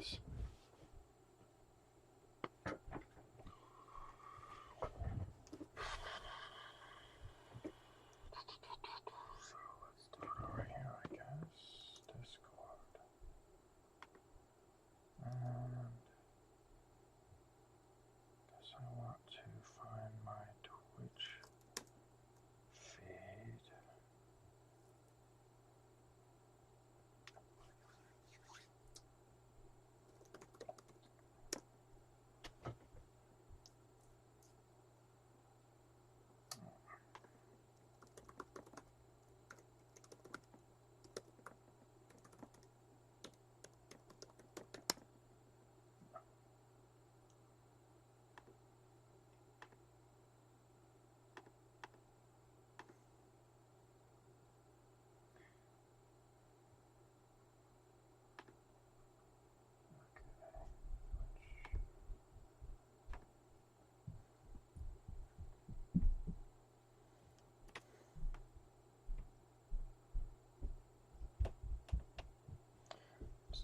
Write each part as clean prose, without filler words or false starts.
guess. So let's do it over here, I guess. Discord. And guess I want to find my Twitch feed.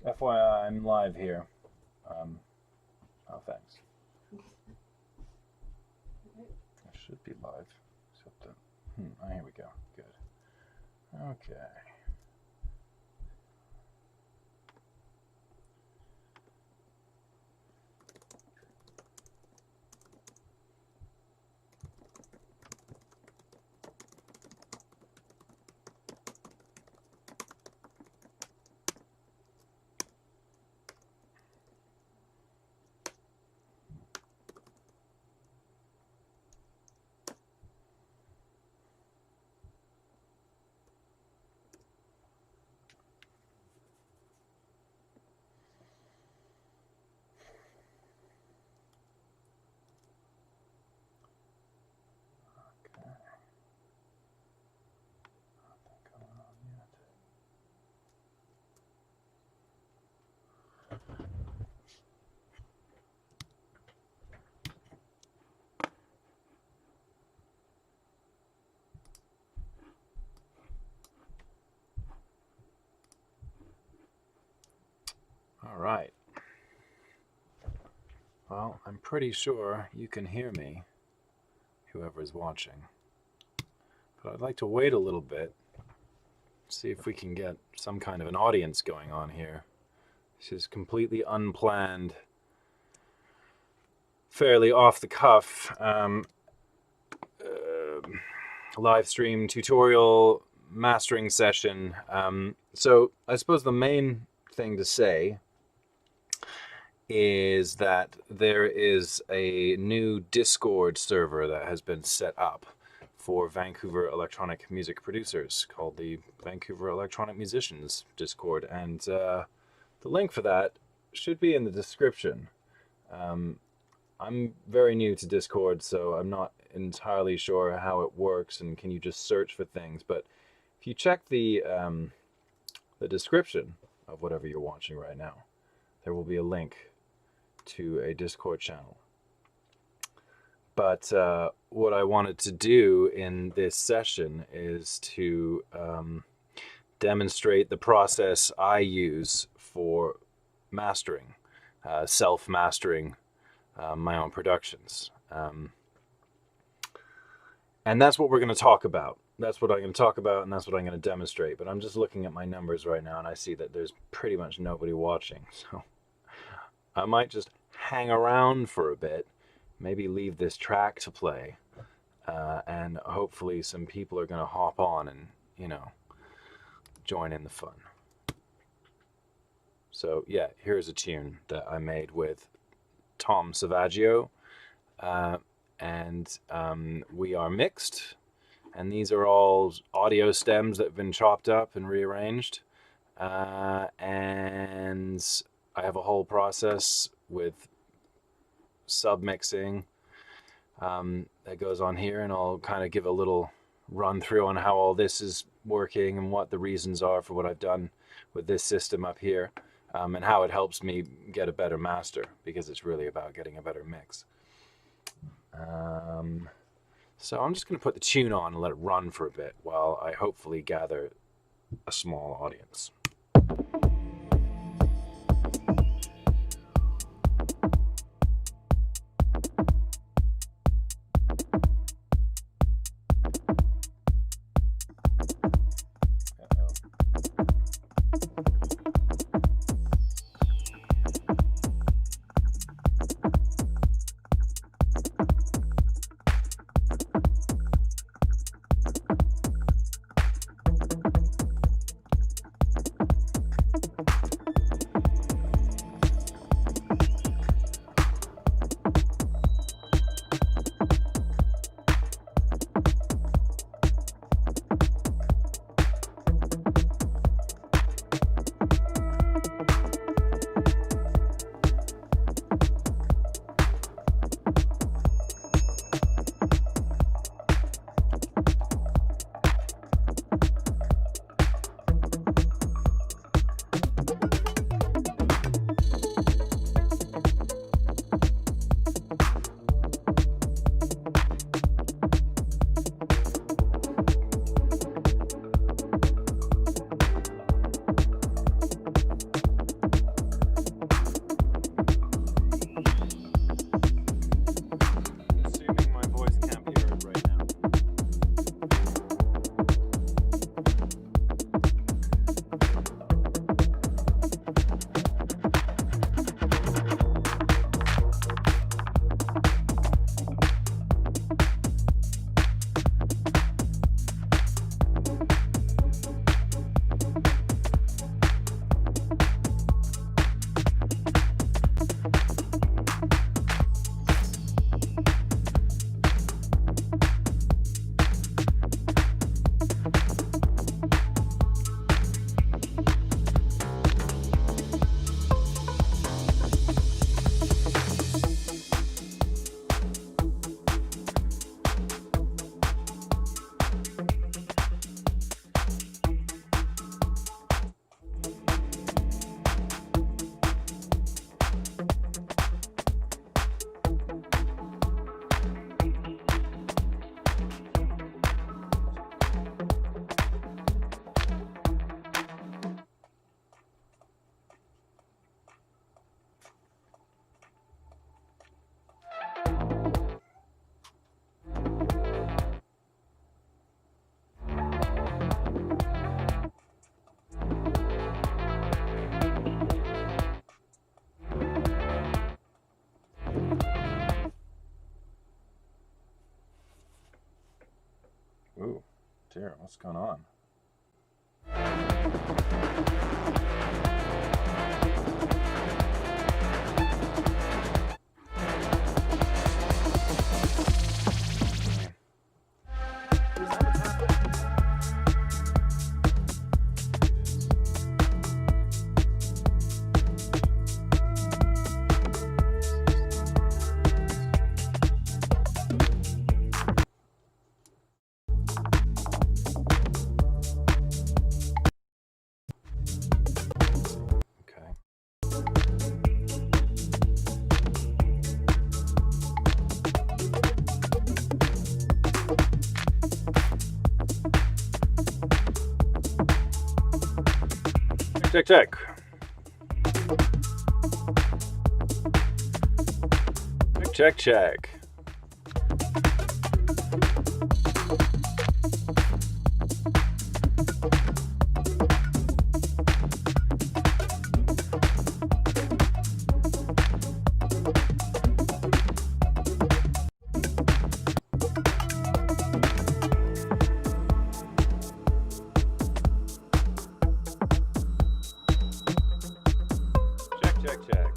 FYI, I'm live here. Oh, thanks. I should be live, except that. Oh, here we go. Good. Okay. All right. Well, I'm pretty sure you can hear me, whoever's watching. But I'd like to wait a little bit, see if we can get some kind of an audience going on here. This is completely unplanned, fairly off the cuff live stream tutorial mastering session. So I suppose the main thing to say is that there is a new Discord server that has been set up for Vancouver electronic music producers called the Vancouver Electronic Musicians Discord, and the link for that should be in the description. I'm very new to Discord, so I'm not entirely sure how it works and can you just search for things, but if you check the description of whatever you're watching right now, there will be a link to a Discord channel. But what I wanted to do in this session is to demonstrate the process I use for mastering, self-mastering my own productions. And that's what we're going to talk about. That's what I'm going to talk about, and that's what I'm going to demonstrate. But I'm just looking at my numbers right now, and I see that there's pretty much nobody watching. So I might just hang around for a bit, maybe leave this track to play, and hopefully some people are going to hop on and, you know, join in the fun. So yeah, here's a tune that I made with Tom Savaggio, and we are mixed, and these are all audio stems that have been chopped up and rearranged, and I have a whole process with submixing that goes on here, and I'll kind of give a little run through on how all this is working and what the reasons are for what I've done with this system up here, and how it helps me get a better master, because it's really about getting a better mix. So I'm just going to put the tune on and let it run for a bit while I hopefully gather a small audience. Dear, what's going on? Check, check. Check, check. Check, check.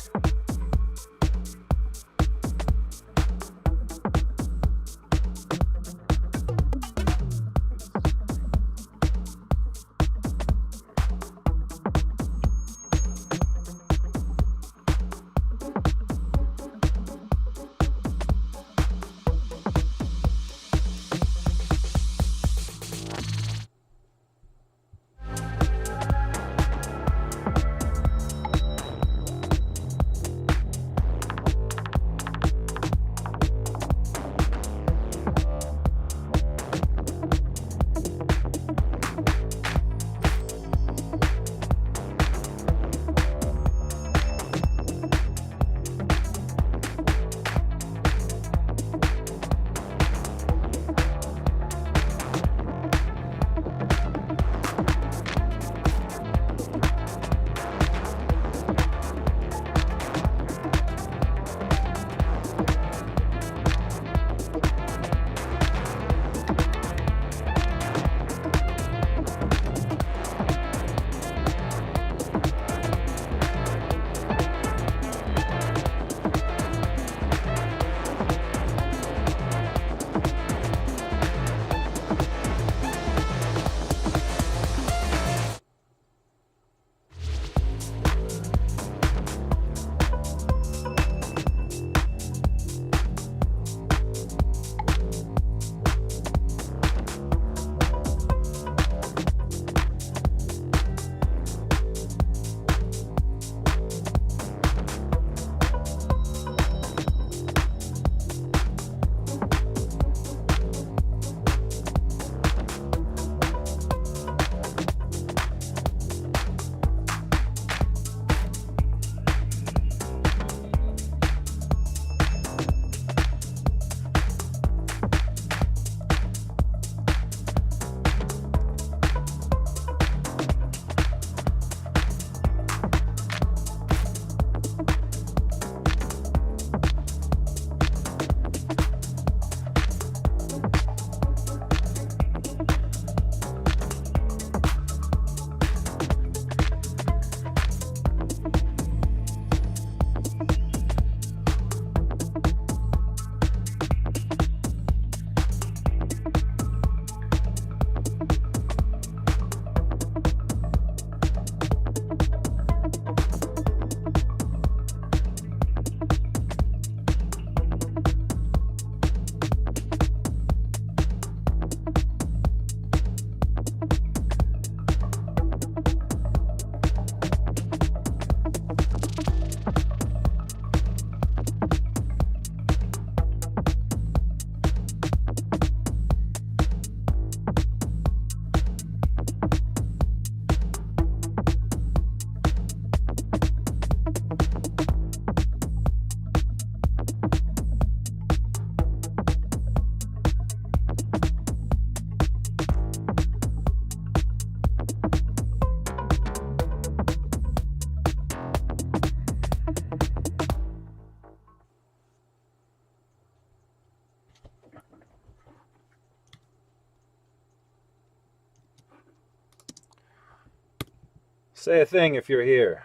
Say a thing if you're here.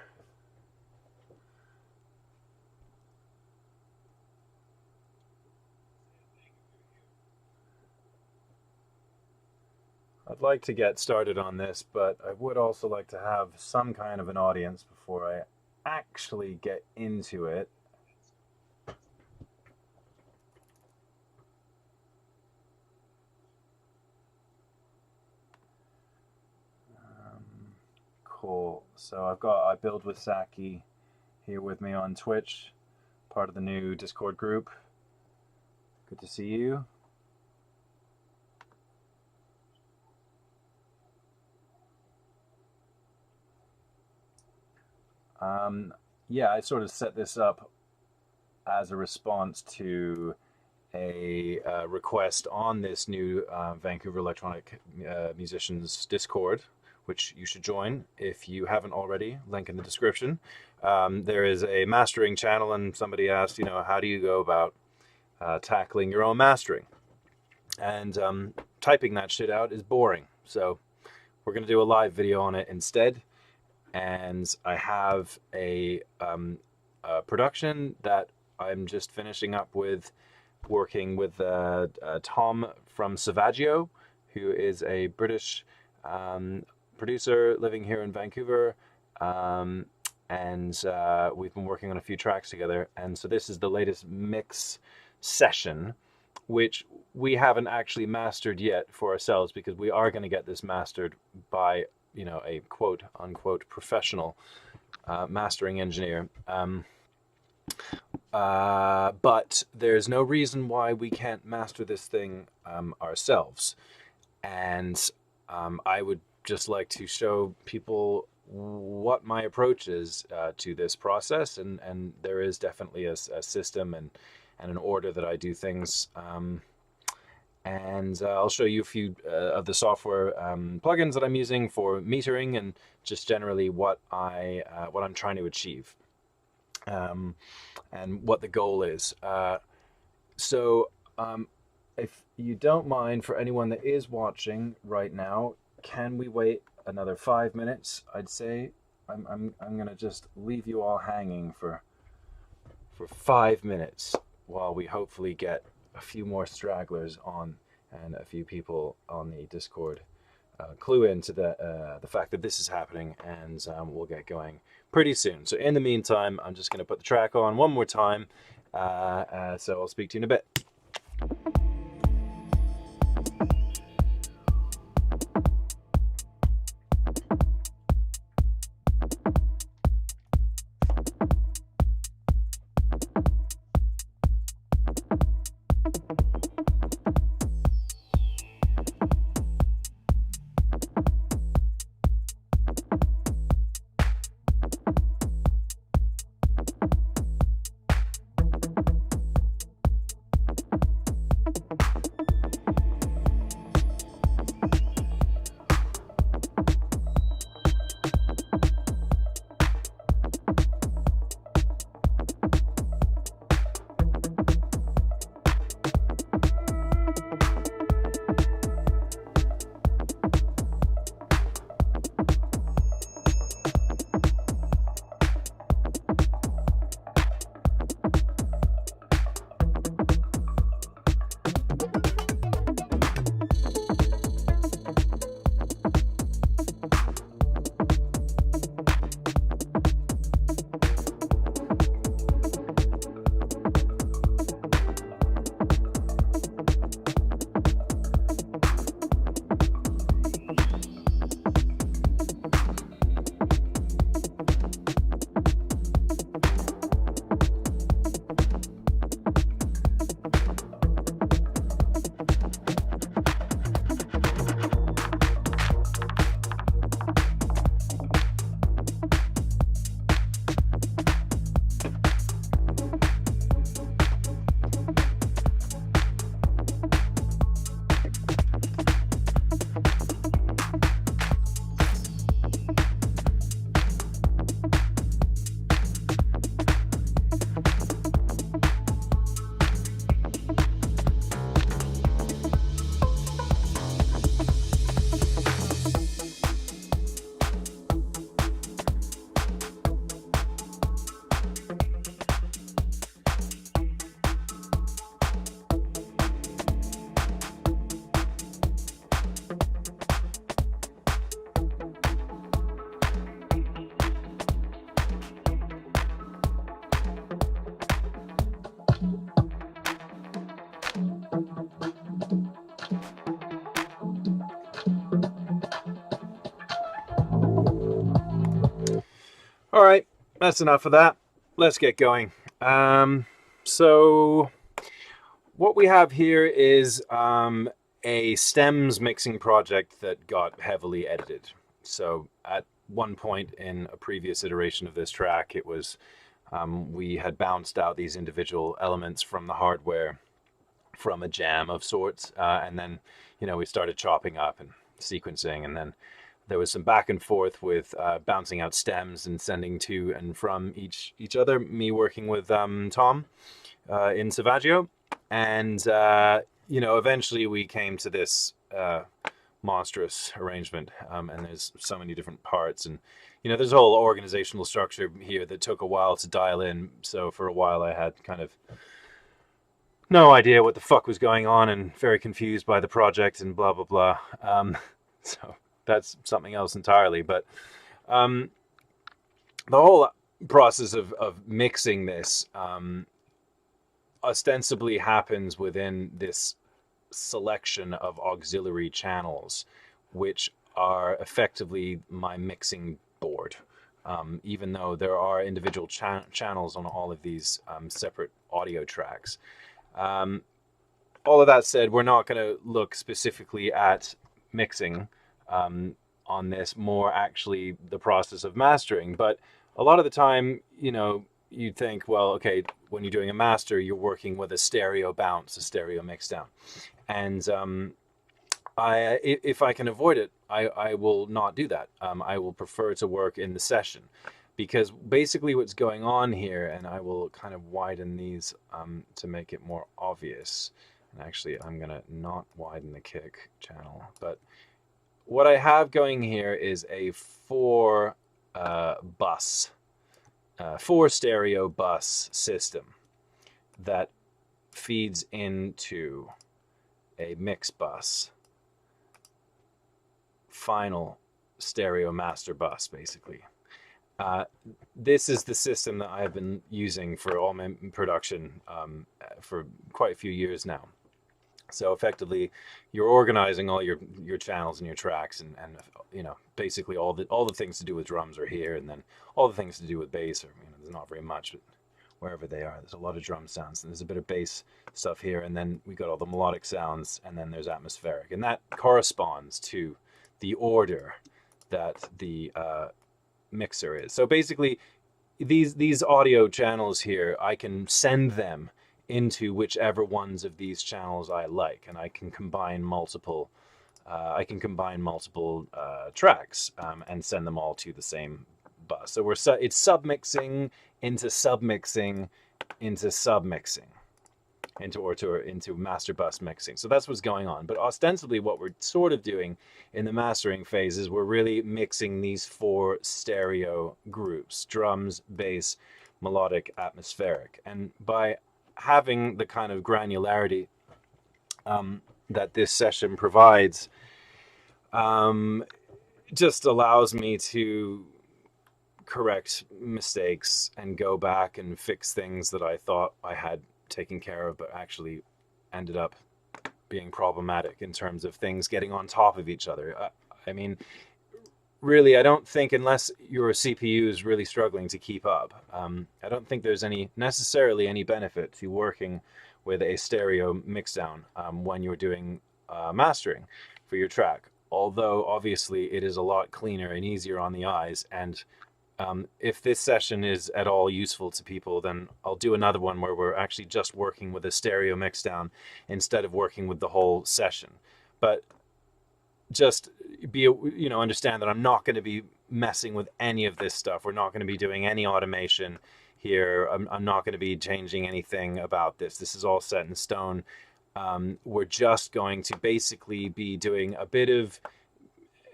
I'd like to get started on this, but I would also like to have some kind of an audience before I actually get into it. Cool. So I build with Saki here with me on Twitch, part of the new Discord group. Good to see you. Yeah, I sort of set this up as a response to a request on this new Vancouver Electronic Musicians Discord, which you should join if you haven't already. Link in the description. There is a mastering channel, and somebody asked, how do you go about tackling your own mastering? And typing that shit out is boring. So we're going to do a live video on it instead. And I have a production that I'm just finishing up with, working with Tom from Savaggio, who is a British producer living here in Vancouver, and we've been working on a few tracks together. And so this is the latest mix session, which we haven't actually mastered yet for ourselves, because we are going to get this mastered by a quote unquote professional mastering engineer. But there's no reason why we can't master this thing ourselves. And I would just like to show people what my approach is to this process. And there is definitely a system and an order that I do things. And I'll show you a few of the software plugins that I'm using for metering, and just generally what I'm trying to achieve, and what the goal is. So if you don't mind, for anyone that is watching right now, can we wait another 5 minutes? I'd say I'm gonna just leave you all hanging for 5 minutes while we hopefully get a few more stragglers on, and a few people on the Discord clue into the fact that this is happening, and we'll get going pretty soon. So in the meantime, I'm just going to put the track on one more time, so I'll speak to you in a bit. All right, that's enough of that. Let's get going. So what we have here is a stems mixing project that got heavily edited. So at one point in a previous iteration of this track, it was we had bounced out these individual elements from the hardware from a jam of sorts, and then we started chopping up and sequencing, and then there was some back and forth with bouncing out stems and sending to and from each other. Me working with Tom in Savaggio, and eventually we came to this monstrous arrangement, and there's so many different parts, and there's a whole organizational structure here that took a while to dial in. So for a while I had kind of no idea what the fuck was going on and very confused by the project and blah blah blah. So that's something else entirely. But the whole process of mixing this ostensibly happens within this selection of auxiliary channels, which are effectively my mixing board. Even though there are individual channels on all of these separate audio tracks. All of that said, we're not going to look specifically at mixing on this, more actually the process of mastering. But a lot of the time, you'd think, well, okay, when you're doing a master, you're working with a stereo bounce, a stereo mix down. And if I can avoid it, I will not do that. I will prefer to work in the session, because basically what's going on here, and I will kind of widen these to make it more obvious. And actually, I'm going to not widen the kick channel, but what I have going here is a four stereo bus system that feeds into a mix bus, final stereo master bus, basically. This is the system that I've been using for all my production for quite a few years now. So effectively, you're organizing all your channels and your tracks, and basically all the things to do with drums are here, and then all the things to do with bass are, there's not very much, but wherever they are, there's a lot of drum sounds, and there's a bit of bass stuff here, and then we got all the melodic sounds, and then there's atmospheric, and that corresponds to the order that the mixer is. So basically, these audio channels here, I can send them into whichever ones of these channels I like, and I can combine multiple tracks and send them all to the same bus. So it's submixing into submixing into submixing into master bus mixing. So that's what's going on. But ostensibly what we're sort of doing in the mastering phase is we're really mixing these four stereo groups: drums, bass, melodic, atmospheric. And by having the kind of granularity that this session provides, just allows me to correct mistakes and go back and fix things that I thought I had taken care of, but actually ended up being problematic in terms of things getting on top of each other. I mean, really, I don't think, unless your CPU is really struggling to keep up, I don't think there's necessarily any benefit to working with a stereo mixdown when you're doing mastering for your track. Although, obviously, it is a lot cleaner and easier on the eyes. And if this session is at all useful to people, then I'll do another one where we're actually just working with a stereo mixdown instead of working with the whole session. But just understand that I'm not going to be messing with any of this stuff. We're not going to be doing any automation here. I'm not going to be changing anything about this. This is all set in stone. We're just going to basically be doing a bit of,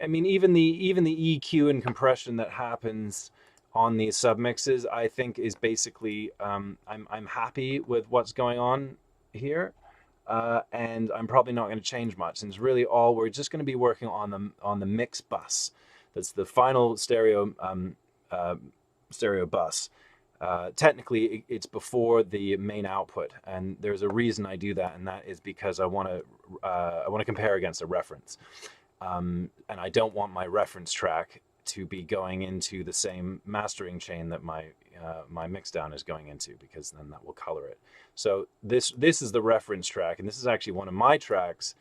even the EQ and compression that happens on these submixes, I think is basically, I'm happy with what's going on here. And I'm probably not going to change much, since really all we're just going to be working on the mix bus. That's the final stereo bus. Technically, it's before the main output, and there's a reason I do that, and that is because I want to compare against a reference, and I don't want my reference track to be going into the same mastering chain that my my mixdown is going into, because then that will color it. So this is the reference track, and this is actually one of my tracks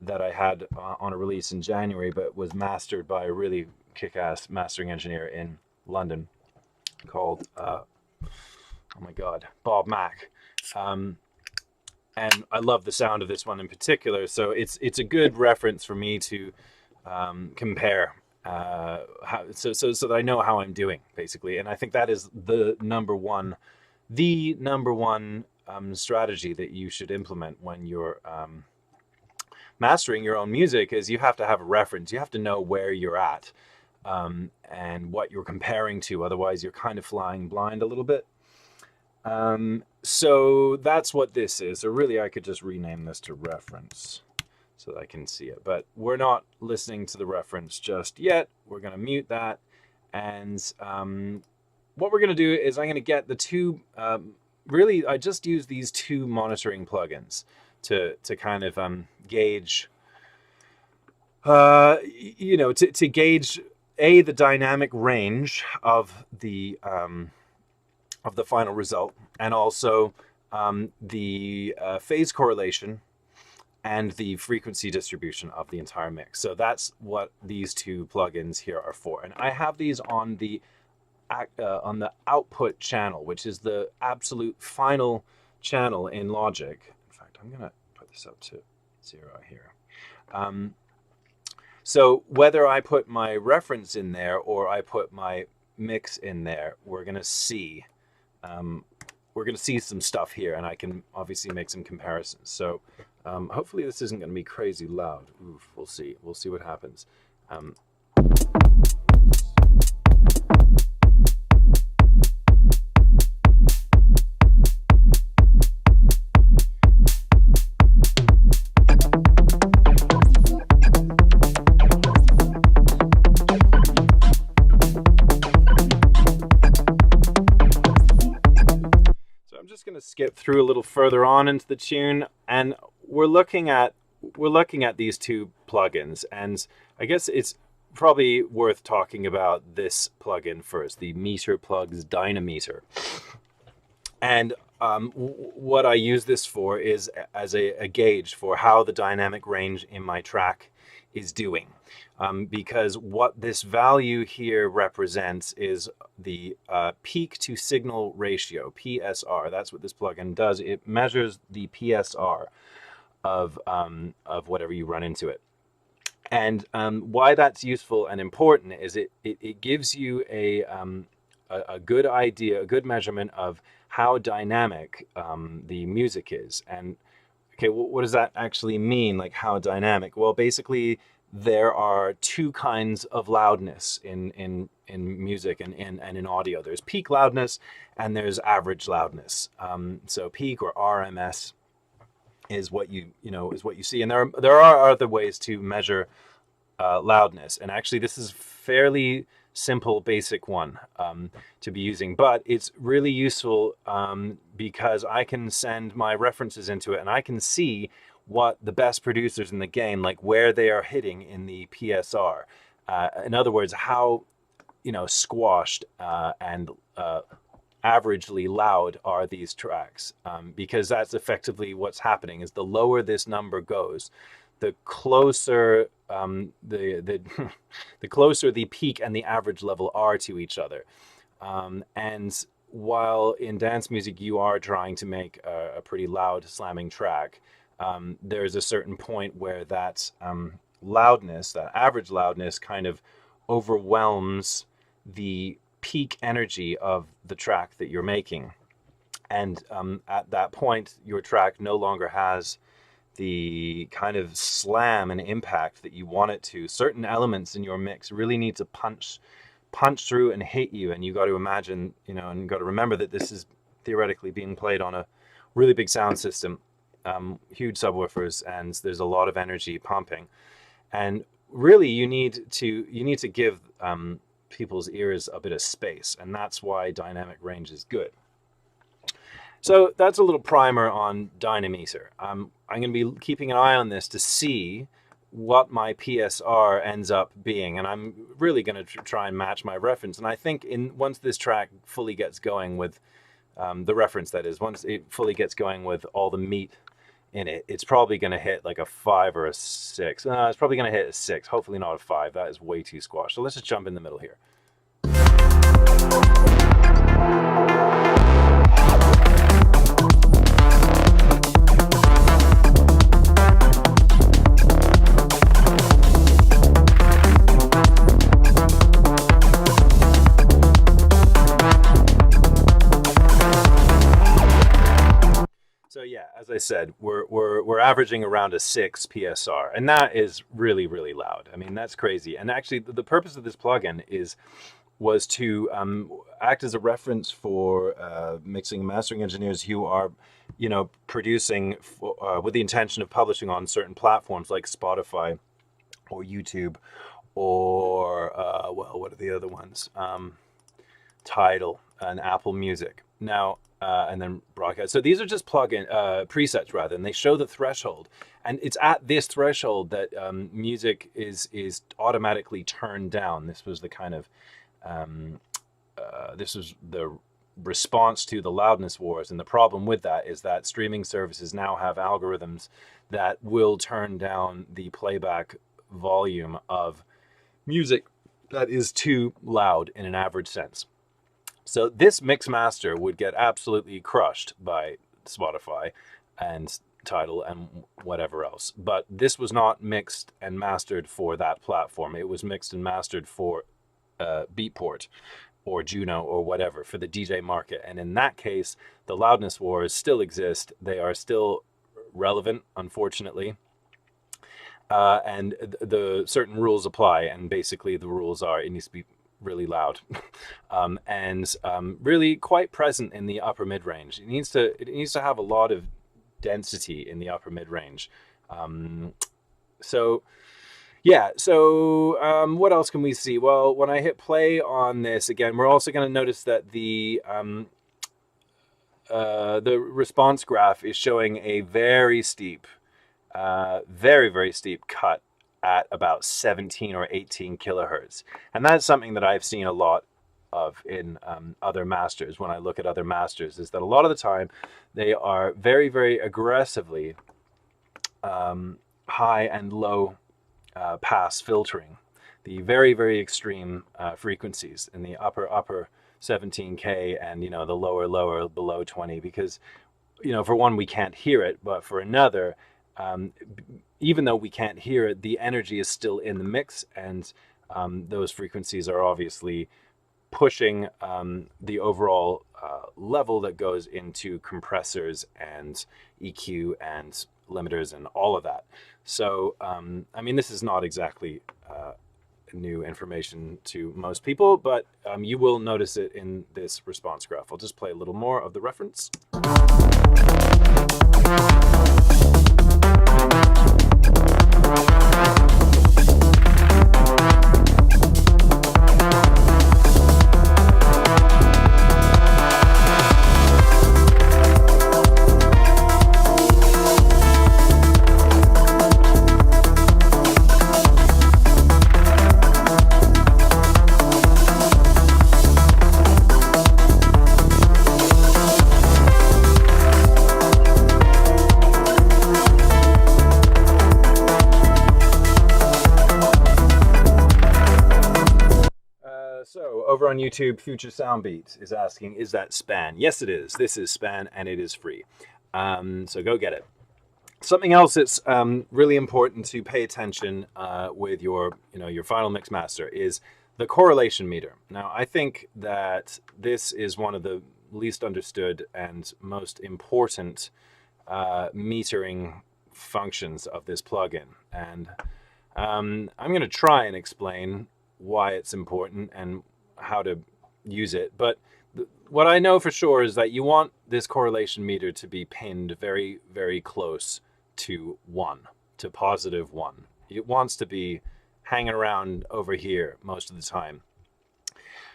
that I had on a release in January, but was mastered by a really kick-ass mastering engineer in London called oh my god, Bob Mack. And I love the sound of this one in particular, so it's a good reference for me to compare, so that I know how I'm doing, basically. And I think that is the number one strategy that you should implement when you're mastering your own music, is you have to have a reference. You have to know where you're at and what you're comparing to. Otherwise, you're kind of flying blind a little bit. So that's what this is. So really, I could just rename this to reference so that I can see it. But we're not listening to the reference just yet. We're going to mute that. And what we're going to do is I'm going to get the two, really, I just use these two monitoring plugins to kind of gauge, you know, to gauge, the dynamic range of the final result, and also the phase correlation and the frequency distribution of the entire mix. So that's what these two plugins here are for. And I have these on the output channel, which is the absolute final channel in Logic. In fact, I'm going to put this up to 0 here. So whether I put my reference in there or I put my mix in there, we're going to see some stuff here, and I can obviously make some comparisons. So hopefully this isn't going to be crazy loud. Oof, we'll see. We'll see what happens. Going to skip through a little further on into the tune, and we're looking at these two plugins, and I guess it's probably worth talking about this plugin first, the Meter Plugs DynaMeter. And what I use this for is as a gauge for how the dynamic range in my track is doing. Because what this value here represents is the peak to signal ratio, PSR. That's what this plugin does. It measures the PSR of whatever you run into it. And why that's useful and important is it gives you a good idea, a good measurement of how dynamic the music is. And okay, what does that actually mean? Like, how dynamic? Well, basically, there are two kinds of loudness in music and in audio. There's peak loudness and there's average loudness. So peak, or RMS, is what you see. And there are other ways to measure loudness. And actually, this is fairly simple, basic one to be using, but it's really useful because I can send my references into it and I can see what the best producers in the game, like where they are hitting in the PSR. In other words, how squashed and averagely loud are these tracks, because that's effectively what's happening. Is the lower this number goes, the closer the closer the peak and the average level are to each other. And while in dance music you are trying to make a pretty loud slamming track, there's a certain point where that loudness, that average loudness, kind of overwhelms the peak energy of the track that you're making. And at that point, your track no longer has the kind of slam and impact that you want it to. Certain elements in your mix really need to punch through and hit you, and you got to imagine, and you got to remember that this is theoretically being played on a really big sound system, huge subwoofers, and there's a lot of energy pumping. And really, you need to give people's ears a bit of space, and that's why dynamic range is good. So that's a little primer on DynaMeter. I'm going to be keeping an eye on this to see what my PSR ends up being, and I'm really going to try and match my reference. And I think once this track fully gets going with the reference, that is, once it fully gets going with all the meat in it, it's probably going to hit like a 5 or a 6. It's probably going to hit a 6, hopefully not a 5. That is way too squash. So let's just jump in the middle here. So yeah, as I said, we're averaging around a 6 PSR, and that is really, really loud. I mean, that's crazy. And actually, the purpose of this plugin was to act as a reference for mixing and mastering engineers who are, producing with the intention of publishing on certain platforms like Spotify or YouTube or what are the other ones? Tidal and Apple Music. Now. And then broadcast. So these are just plugin presets rather, and they show the threshold. And it's at this threshold that music is automatically turned down. This was the kind of this was the response to the loudness wars. And the problem with that is that streaming services now have algorithms that will turn down the playback volume of music that is too loud in an average sense. So this mix master would get absolutely crushed by Spotify and Tidal and whatever else. But this was not mixed and mastered for that platform. It was mixed and mastered for Beatport or Juno or whatever, for the DJ market. And in that case, the loudness wars still exist. They are still relevant, unfortunately. And the certain rules apply. And basically the rules are it needs to be really loud and really quite present in the upper mid-range. It needs to have a lot of density in the upper mid-range. So what else can we see? Well, when I hit play on this again, we're also going to notice that the response graph is showing a very steep, very, very steep cut at about 17 or 18 kilohertz. And that's something that I've seen a lot of in other masters. When I look at other masters, is that a lot of the time they are very, very aggressively high and low pass filtering the very, very extreme frequencies in the upper 17K and, the lower below 20, because, for one, we can't hear it, but for another, even though we can't hear it, the energy is still in the mix, and those frequencies are obviously pushing the overall level that goes into compressors and EQ and limiters and all of that. So, this is not exactly new information to most people, but you will notice it in this response graph. I'll just play a little more of the reference. Over on YouTube, Future Soundbeat is asking, is that Span? Yes, it is. This is Span, and it is free. So go get it. Something else that's really important to pay attention with your final mix master is the correlation meter. Now, I think that this is one of the least understood and most important metering functions of this plugin. And I'm going to try and explain why it's important and how to use it. But what I know for sure is that you want this correlation meter to be pinned very, very close to 1, to positive 1. It wants to be hanging around over here most of the time.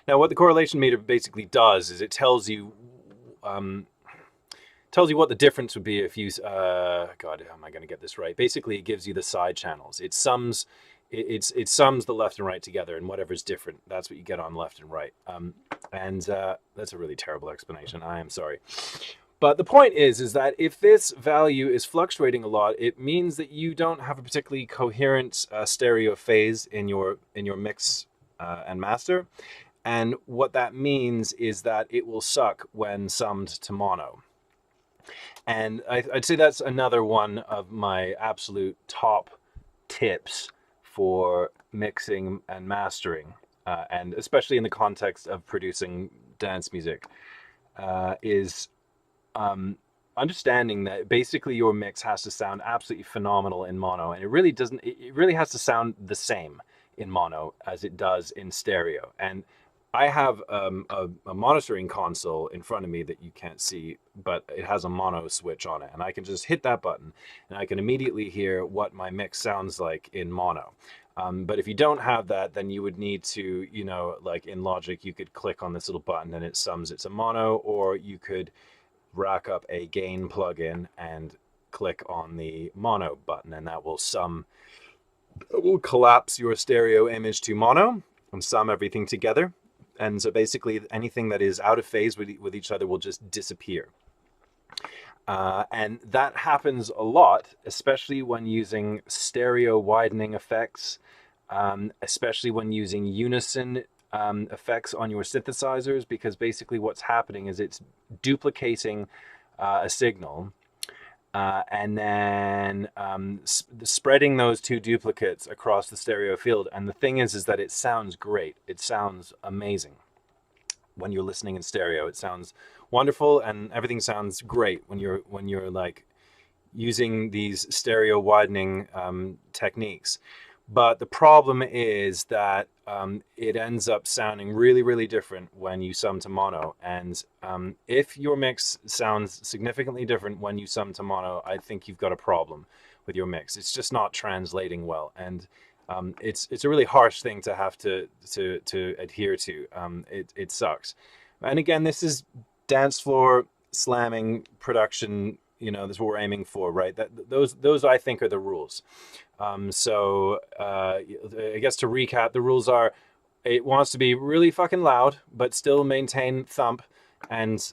Now, what the correlation meter basically does is it tells you tells you what the difference would be if you, God, how am I going to get this right? Basically, it gives you the side channels. It sums, it sums the left and right together, and whatever's different, that's what you get on left and right. That's a really terrible explanation. I am sorry. But the point is that if this value is fluctuating a lot, it means that you don't have a particularly coherent stereo phase in your mix and master. And what that means is that it will suck when summed to mono. And I'd say that's another one of my absolute top tips for mixing and mastering, and especially in the context of producing dance music, is understanding that basically your mix has to sound absolutely phenomenal in mono, and it really doesn't. It really has to sound the same in mono as it does in stereo. And I have a monitoring console in front of me that you can't see, but it has a mono switch on it, and I can just hit that button, and I can immediately hear what my mix sounds like in mono. But if you don't have that, then you would need to, you know, like in Logic, you could click on this little button and it sums it's a mono, or you could rack up a gain plugin and click on the mono button, and that will sum, it will collapse your stereo image to mono and sum everything together. And so basically anything that is out of phase with each other will just disappear. And that happens a lot, especially when using stereo widening effects, especially when using unison effects on your synthesizers, because basically what's happening is it's duplicating a signal and then spreading those two duplicates across the stereo field. And the thing is that it sounds great. It sounds amazing when you're listening in stereo. It sounds wonderful, and everything sounds great when you're like using these stereo widening techniques. But the problem is that it ends up sounding really, really different when you sum to mono. And if your mix sounds significantly different when you sum to mono, I think you've got a problem with your mix. It's just not translating well. And it's a really harsh thing to have to adhere to. It sucks. And again, this is dance floor slamming production. You know, that's what we're aiming for, right? Those I think are the rules. So I guess to recap, the rules are: it wants to be really fucking loud, but still maintain thump and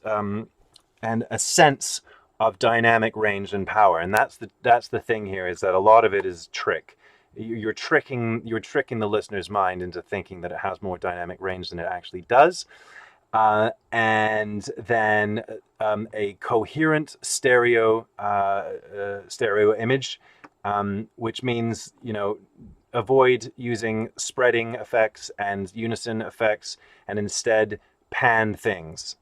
a sense of dynamic range and power. And that's the thing here, is that a lot of it is trick. You're tricking the listener's mind into thinking that it has more dynamic range than it actually does. And then a coherent stereo image, which means, you know, avoid using spreading effects and unison effects, and instead pan things.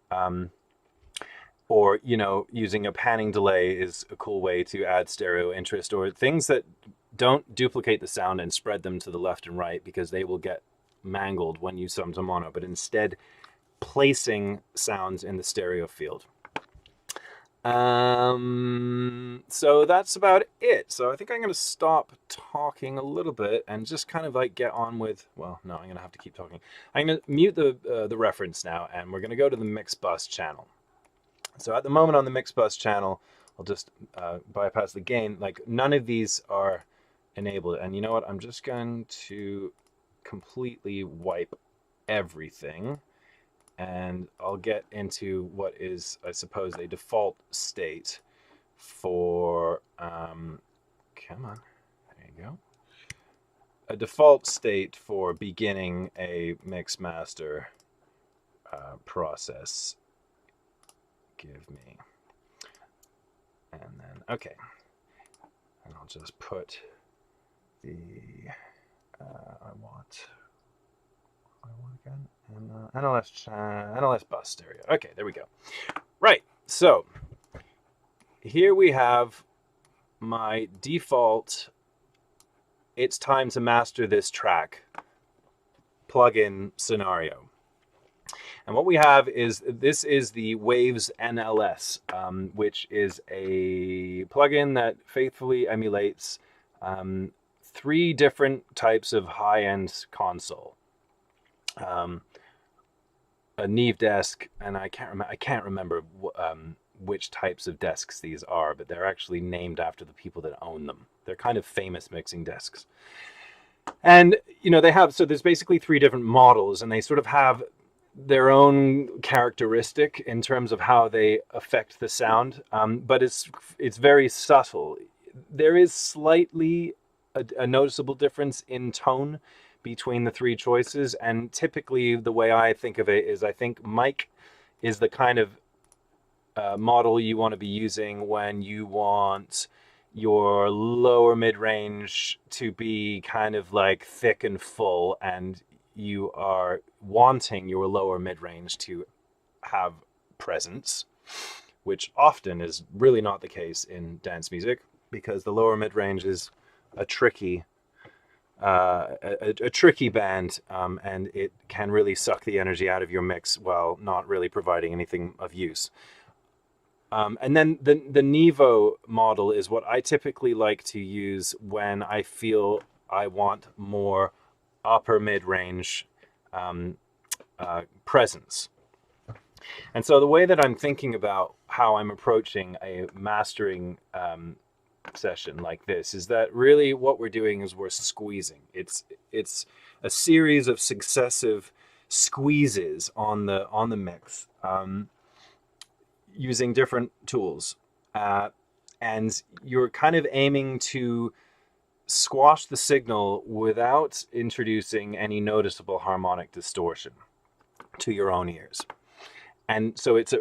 Or, you know, using a panning delay is a cool way to add stereo interest, or things that don't duplicate the sound and spread them to the left and right, because they will get mangled when you sum to mono, but instead placing sounds in the stereo field. So that's about it. So I think I'm going to stop talking a little bit and just kind of like get on with, well, no, I'm going to have to keep talking. I'm going to mute the reference now, and we're going to go to the mix bus channel. So at the moment on the mix bus channel, I'll just bypass the gain. Like, none of these are enabled. And you know what? I'm just going to completely wipe everything. And I'll get into what is, I suppose, a default state for, come on, there you go. A default state for beginning a mix master process. Give me, and then, okay. And I'll just put the, I want again, and NLS bus stereo. Okay, there we go. Right, so here we have my default "it's time to master this track" plugin scenario. And what we have is, this is the Waves NLS, which is a plugin that faithfully emulates 3 different types of high-end console. A Neve desk, and I can't remember which types of desks these are, but they're actually named after the people that own them. They're kind of famous mixing desks. And, so there's basically 3 different models, and they sort of have their own characteristic in terms of how they affect the sound, but it's very subtle. There is slightly a noticeable difference in tone between the 3 choices, and typically the way I think of it is I think mic is the kind of model you want to be using when you want your lower mid-range to be kind of like thick and full, and you are wanting your lower mid-range to have presence, which often is really not the case in dance music, because the lower mid-range is a tricky band, and it can really suck the energy out of your mix while not really providing anything of use. And then the Nevo model is what I typically like to use when I feel I want more upper mid-range presence. And so the way that I'm thinking about how I'm approaching a mastering session like this is that really what we're doing is we're squeezing. It's a series of successive squeezes on the mix, using different tools, and you're kind of aiming to squash the signal without introducing any noticeable harmonic distortion to your own ears. And so it's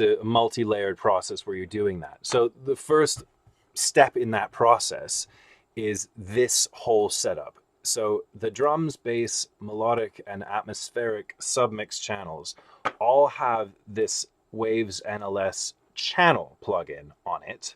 a multi-layered process where you're doing that. So the first step in that process is this whole setup. So the drums, bass, melodic, and atmospheric submix channels all have this Waves NLS channel plugin on it.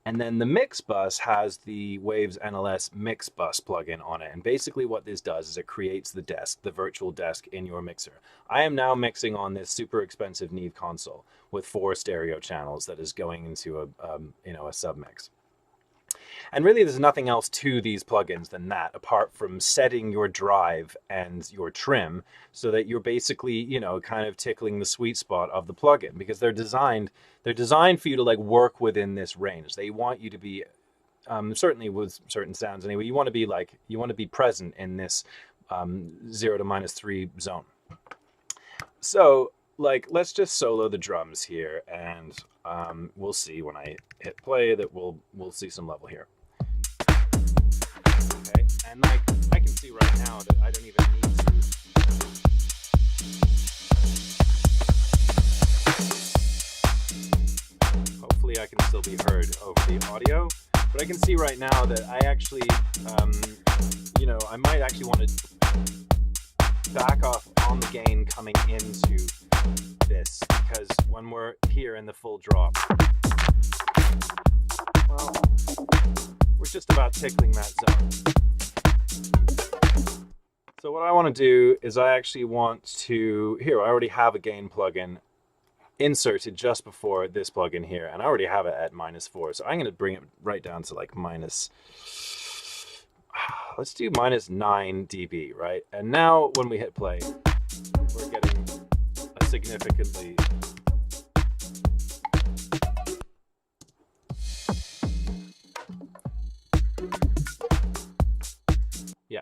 And then the mix bus has the Waves NLS mix bus plugin on it. And basically what this does is it creates the desk, the virtual desk in your mixer. I am now mixing on this super expensive Neve console with 4 stereo channels that is going into a submix. And really there's nothing else to these plugins than that, apart from setting your drive and your trim so that you're basically, kind of tickling the sweet spot of the plugin, because they're designed for you to like work within this range. They want you to be, certainly with certain sounds anyway, you want to be present in this 0 to -3 zone. So let's just solo the drums here, and we'll see when I hit play that we'll see some level here. Okay, and I can see right now that I don't even need to. Hopefully I can still be heard over the audio, but I can see right now that I actually, I might actually want to back off on the gain coming into this, because when we're here in the full drop, well, we're just about tickling that zone. So what I want to do is I actually want to, I already have a gain plugin inserted just before this plugin here, and I already have it at -4, so I'm going to bring it right down to let's do -9 dB, right? And now when we hit play, we're getting a significantly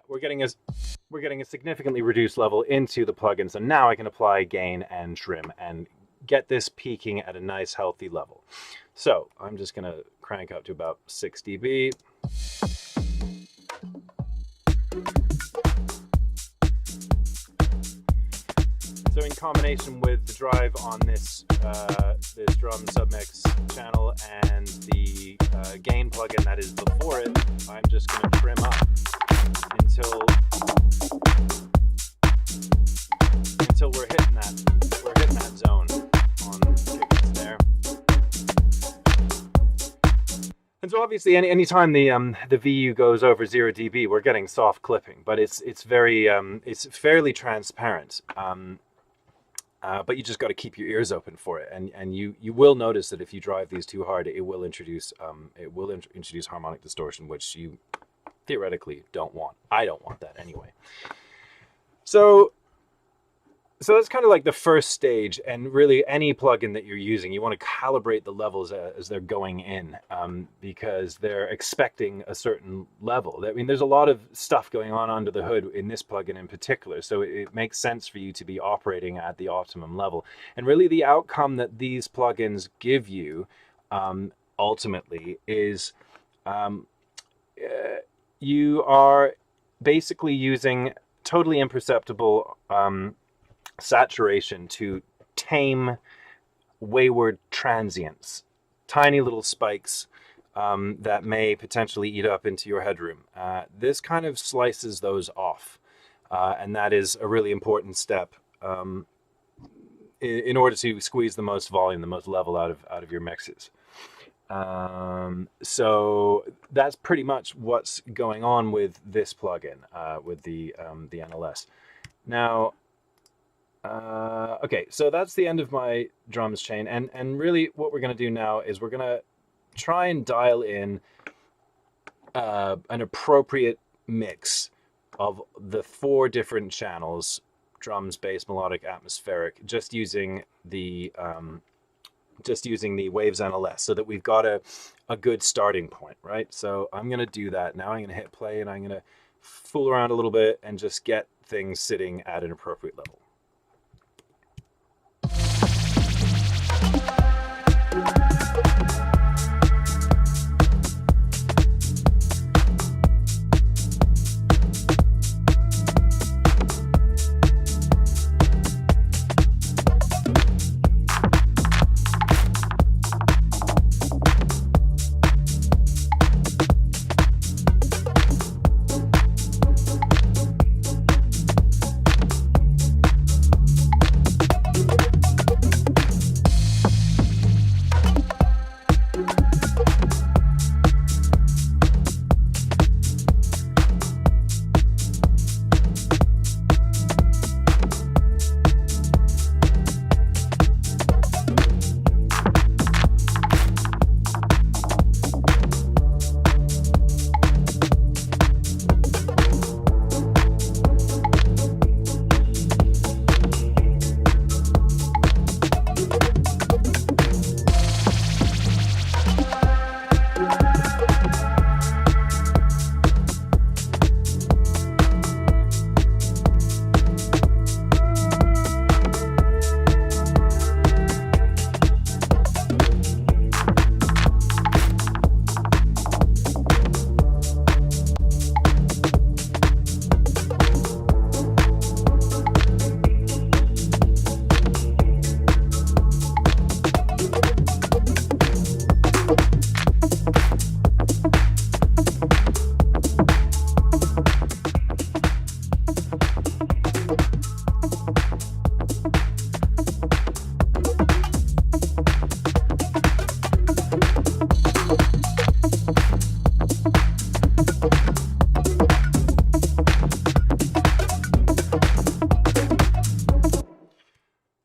we're getting a significantly reduced level into the plugin. So now I can apply gain and trim and get this peaking at a nice healthy level. So I'm just going to crank up to about 6 dB. So in combination with the drive on this this drum submix channel and the gain plugin that is before it, I'm just going to trim up until we're hitting that zone on kick and snare. And so obviously anytime the VU goes over 0 dB, we're getting soft clipping, but it's very it's fairly transparent. But you just got to keep your ears open for it, and you will notice that if you drive these too hard, it will introduce harmonic distortion, which you theoretically don't want. I don't want that anyway. So So that's kind of like the first stage, and really any plugin that you're using, you want to calibrate the levels as they're going in, because they're expecting a certain level. I mean, there's a lot of stuff going on under the hood in this plugin in particular, so it makes sense for you to be operating at the optimum level. And really the outcome that these plugins give you ultimately is you are basically using totally imperceptible saturation to tame wayward transients, tiny little spikes that may potentially eat up into your headroom. This kind of slices those off, and that is a really important step in order to squeeze the most volume, the most level out of your mixes. So that's pretty much what's going on with this plugin, with the NLS. Now, okay, so that's the end of my drums chain, and really what we're going to do now is we're going to try and dial in an appropriate mix of the 4 different channels: drums, bass, melodic, atmospheric, just using the Waves NLS, so that we've got a good starting point, right? So I'm going to do that now. I'm going to hit play, and I'm going to fool around a little bit and just get things sitting at an appropriate level.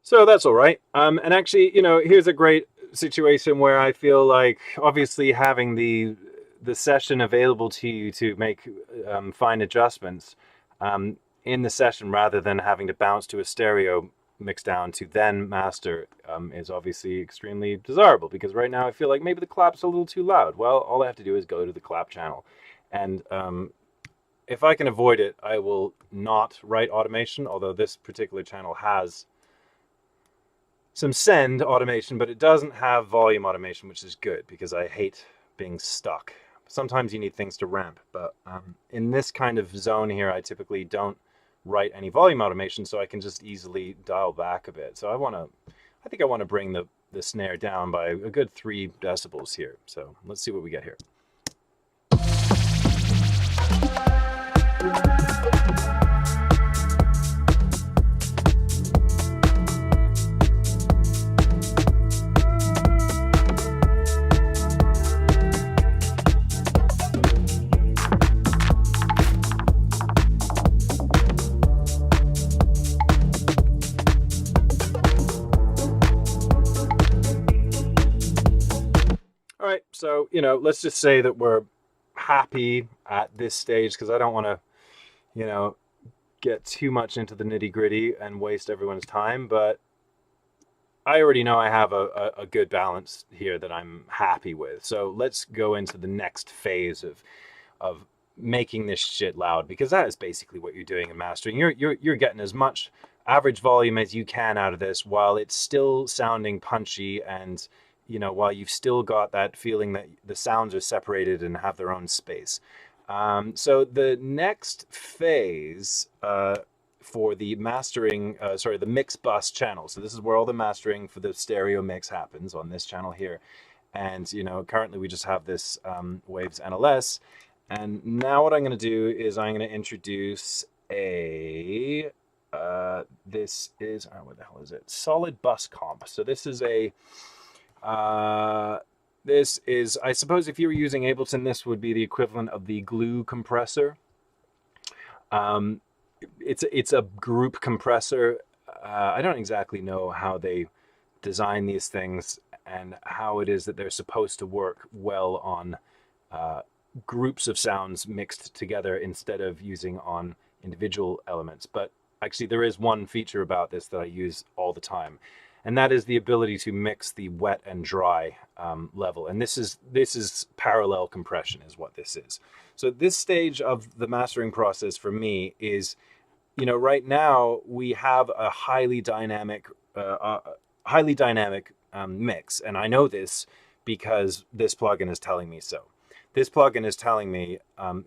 So that's all right. And actually, you know, here's a great situation where I feel like obviously having the session available to you to make fine adjustments in the session, rather than having to bounce to a stereo mix down to then master, is obviously extremely desirable, because right now I feel like maybe the clap's a little too loud. Well, all I have to do is go to the clap channel, and if I can avoid it, I will not write automation, although this particular channel has some send automation, but it doesn't have volume automation, which is good, because I hate being stuck. Sometimes you need things to ramp, but in this kind of zone here, I typically don't write any volume automation, so I can just easily dial back a bit. So I think I want to bring the snare down by a good 3 decibels here. So let's see what we get here. So, you know, let's just say that we're happy at this stage, because I don't want to, you know, get too much into the nitty-gritty and waste everyone's time, but I already know I have a good balance here that I'm happy with. So let's go into the next phase of making this shit loud, because that is basically what you're doing in mastering. You're getting as much average volume as you can out of this while it's still sounding punchy, and while you've still got that feeling that the sounds are separated and have their own space. So the next phase for the mastering, the mix bus channel. So this is where all the mastering for the stereo mix happens on this channel here. And, currently we just have this Waves NLS. And now what I'm going to do is I'm going to introduce a, this is, what the hell is it? Solid bus comp. So this is a, this is, I suppose if you were using Ableton, this would be the equivalent of the glue compressor. It's a group compressor. I don't exactly know how they design these things and how it is that they're supposed to work well on groups of sounds mixed together instead of using on individual elements. But actually there is one feature about this that I use all the time, and that is the ability to mix the wet and dry level. And this is parallel compression is what this is. So this stage of the mastering process for me is, right now we have a highly dynamic mix, and I know this because this plugin is telling me so. This plugin is telling me,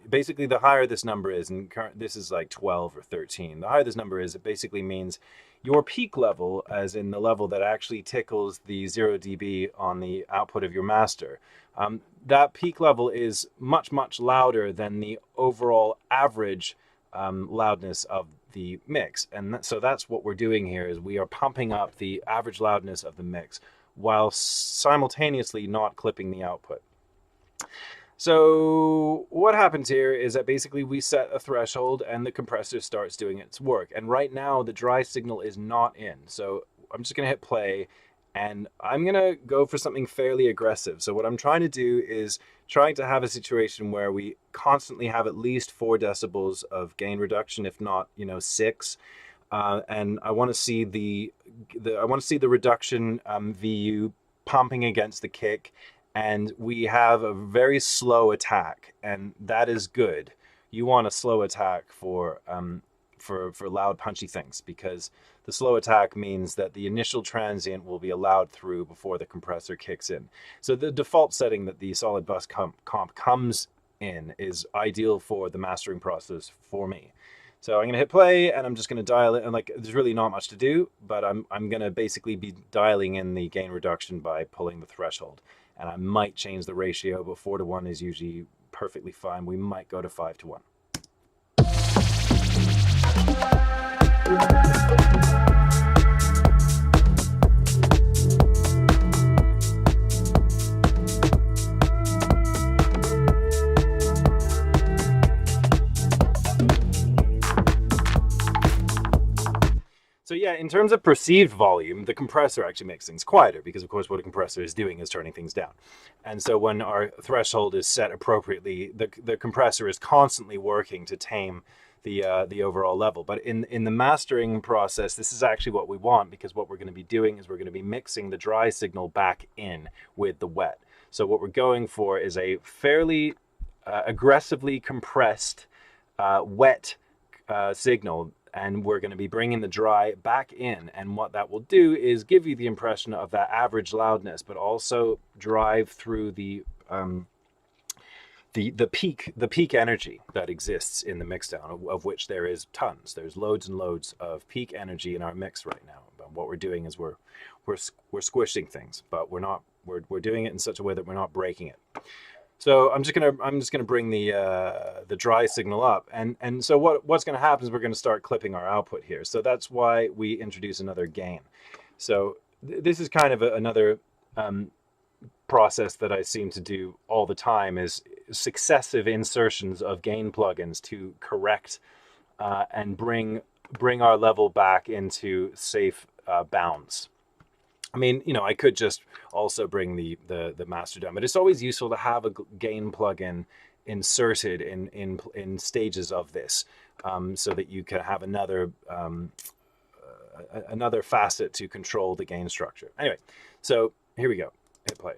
basically the higher this number is, and this is like 12 or 13, the higher this number is, it basically means your peak level, as in the level that actually tickles the 0 dB on the output of your master. That peak level is much, much louder than the overall average loudness of the mix. And so that's what we're doing here, is we are pumping up the average loudness of the mix while simultaneously not clipping the output. So what happens here is that basically we set a threshold and the compressor starts doing its work. And right now the dry signal is not in. So I'm just going to hit play, and I'm going to go for something fairly aggressive. So what I'm trying to do is trying to have a situation where we constantly have at least 4 decibels of gain reduction, if not, 6. And I want to see the reduction VU pumping against the kick. And we have a very slow attack, and that is good. You want a slow attack for loud, punchy things, because the slow attack means that the initial transient will be allowed through before the compressor kicks in. So the default setting that the solid bus comp comes in is ideal for the mastering process for me. So I'm going to hit play, and I'm just going to dial it, and there's really not much to do, but I'm going to basically be dialing in the gain reduction by pulling the threshold. And I might change the ratio, but 4:1 is usually perfectly fine. We might go to 5:1. So yeah, in terms of perceived volume, the compressor actually makes things quieter, because of course what a compressor is doing is turning things down. And so when our threshold is set appropriately, the compressor is constantly working to tame the overall level. But in the mastering process, this is actually what we want, because what we're going to be doing is we're going to be mixing the dry signal back in with the wet. So what we're going for is a fairly aggressively compressed wet signal, and we're going to be bringing the dry back in. And what that will do is give you the impression of that average loudness, but also drive through the peak energy that exists in the mixdown, of which there is tons. There's loads and loads of peak energy in our mix right now. But what we're doing is we're squishing things, but we're doing it in such a way that we're not breaking it. So I'm just gonna bring the dry signal up, and so what's gonna happen is we're gonna start clipping our output here. So that's why we introduce another gain. So this is kind of another process that I seem to do all the time, is successive insertions of gain plugins to correct and bring our level back into safe bounds. I mean, I could just also bring the master down, but it's always useful to have a gain plugin inserted in stages of this, so that you can have another facet to control the gain structure. Anyway, so here we go. Hit play.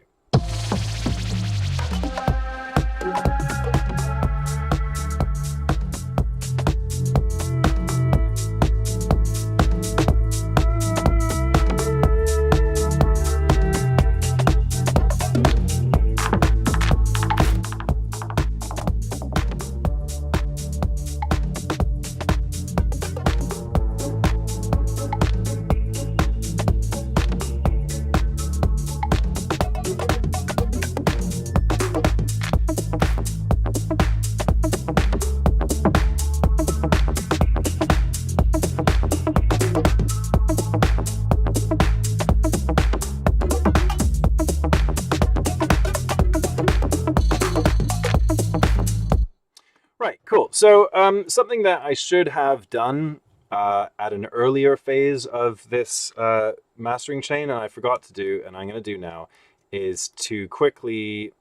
Right, cool. So something that I should have done at an earlier phase of this mastering chain, and I forgot to do, and I'm going to do now, is to quickly,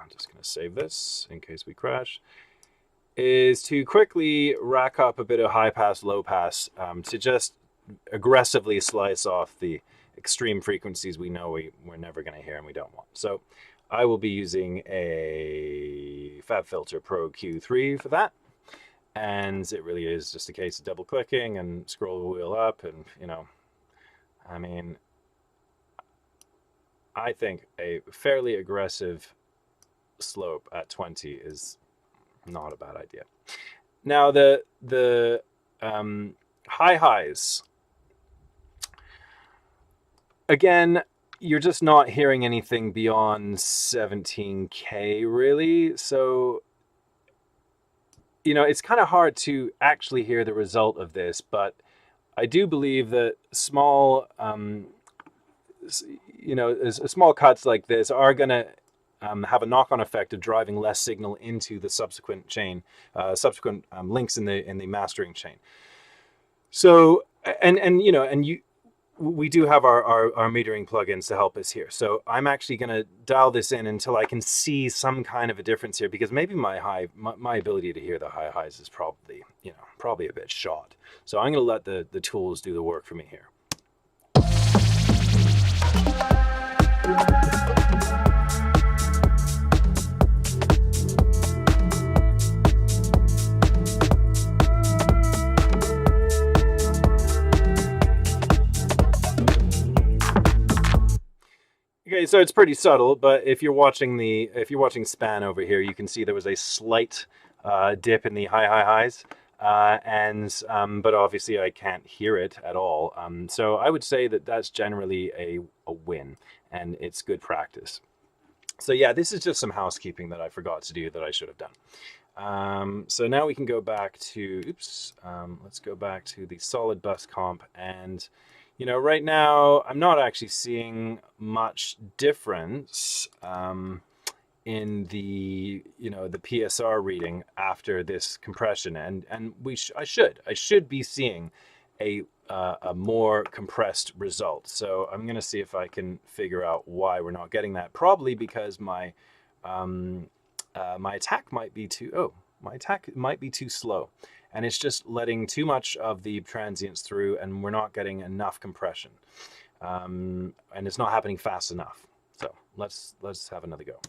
I'm just going to save this in case we crash, is to quickly rack up a bit of high pass, low pass, to just aggressively slice off the extreme frequencies we know we're never going to hear and we don't want. So I will be using a FabFilter Pro Q3 for that. And it really is just a case of double clicking and scroll the wheel up. And, you know, I mean, I think a fairly aggressive slope at 20 is not a bad idea. Now, the high highs, again, you're just not hearing anything beyond 17K, really. So, you know, it's kind of hard to actually hear the result of this, but I do believe that small, you know, small cuts like this are going to have a knock-on effect of driving less signal into the subsequent chain, subsequent links in the mastering chain. So, and you know, we do have our metering plugins to help us here. So I'm actually going to dial this in until I can see some kind of a difference here, because maybe my ability to hear the high highs is probably, you know, probably a bit shot. So I'm going to let the tools do the work for me here. Okay, so it's pretty subtle, but if you're watching span over here, you can see there was a slight dip in the high highs, but obviously I can't hear it at all. So I would say that that's generally a win, and it's good practice. So yeah, this is just some housekeeping that I forgot to do that I should have done. So now we can go back to, let's go back to the solid bus comp, and you know, right now I'm not actually seeing much difference in the, you know, the PSR reading after this compression, and I should be seeing a more compressed result. So I'm going to see if I can figure out why we're not getting that. Probably because my attack might be too slow, and it's just letting too much of the transients through, and we're not getting enough compression, and it's not happening fast enough. So let's have another go.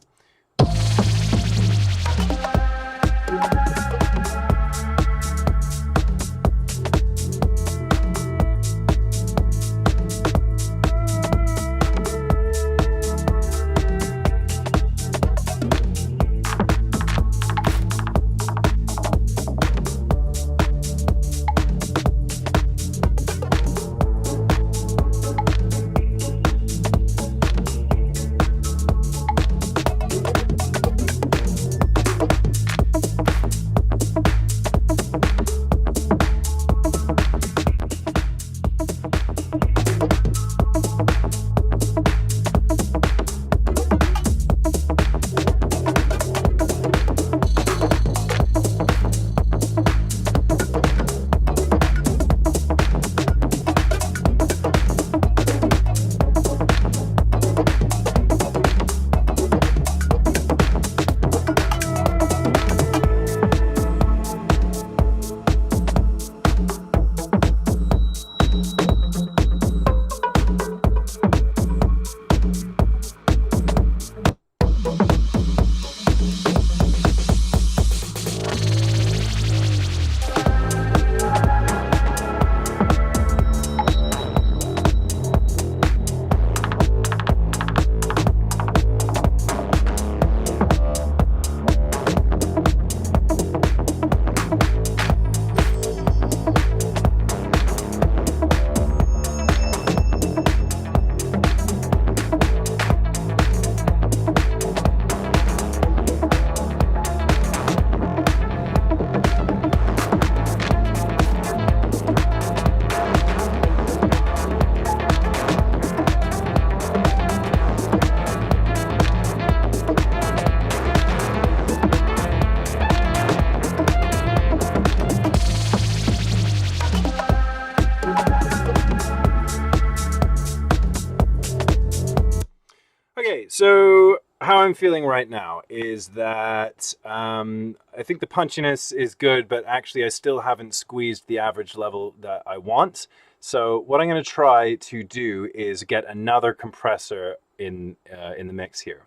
so how I'm feeling right now is that I think the punchiness is good, but actually I still haven't squeezed the average level that I want. So what I'm going to try to do is get another compressor in the mix here,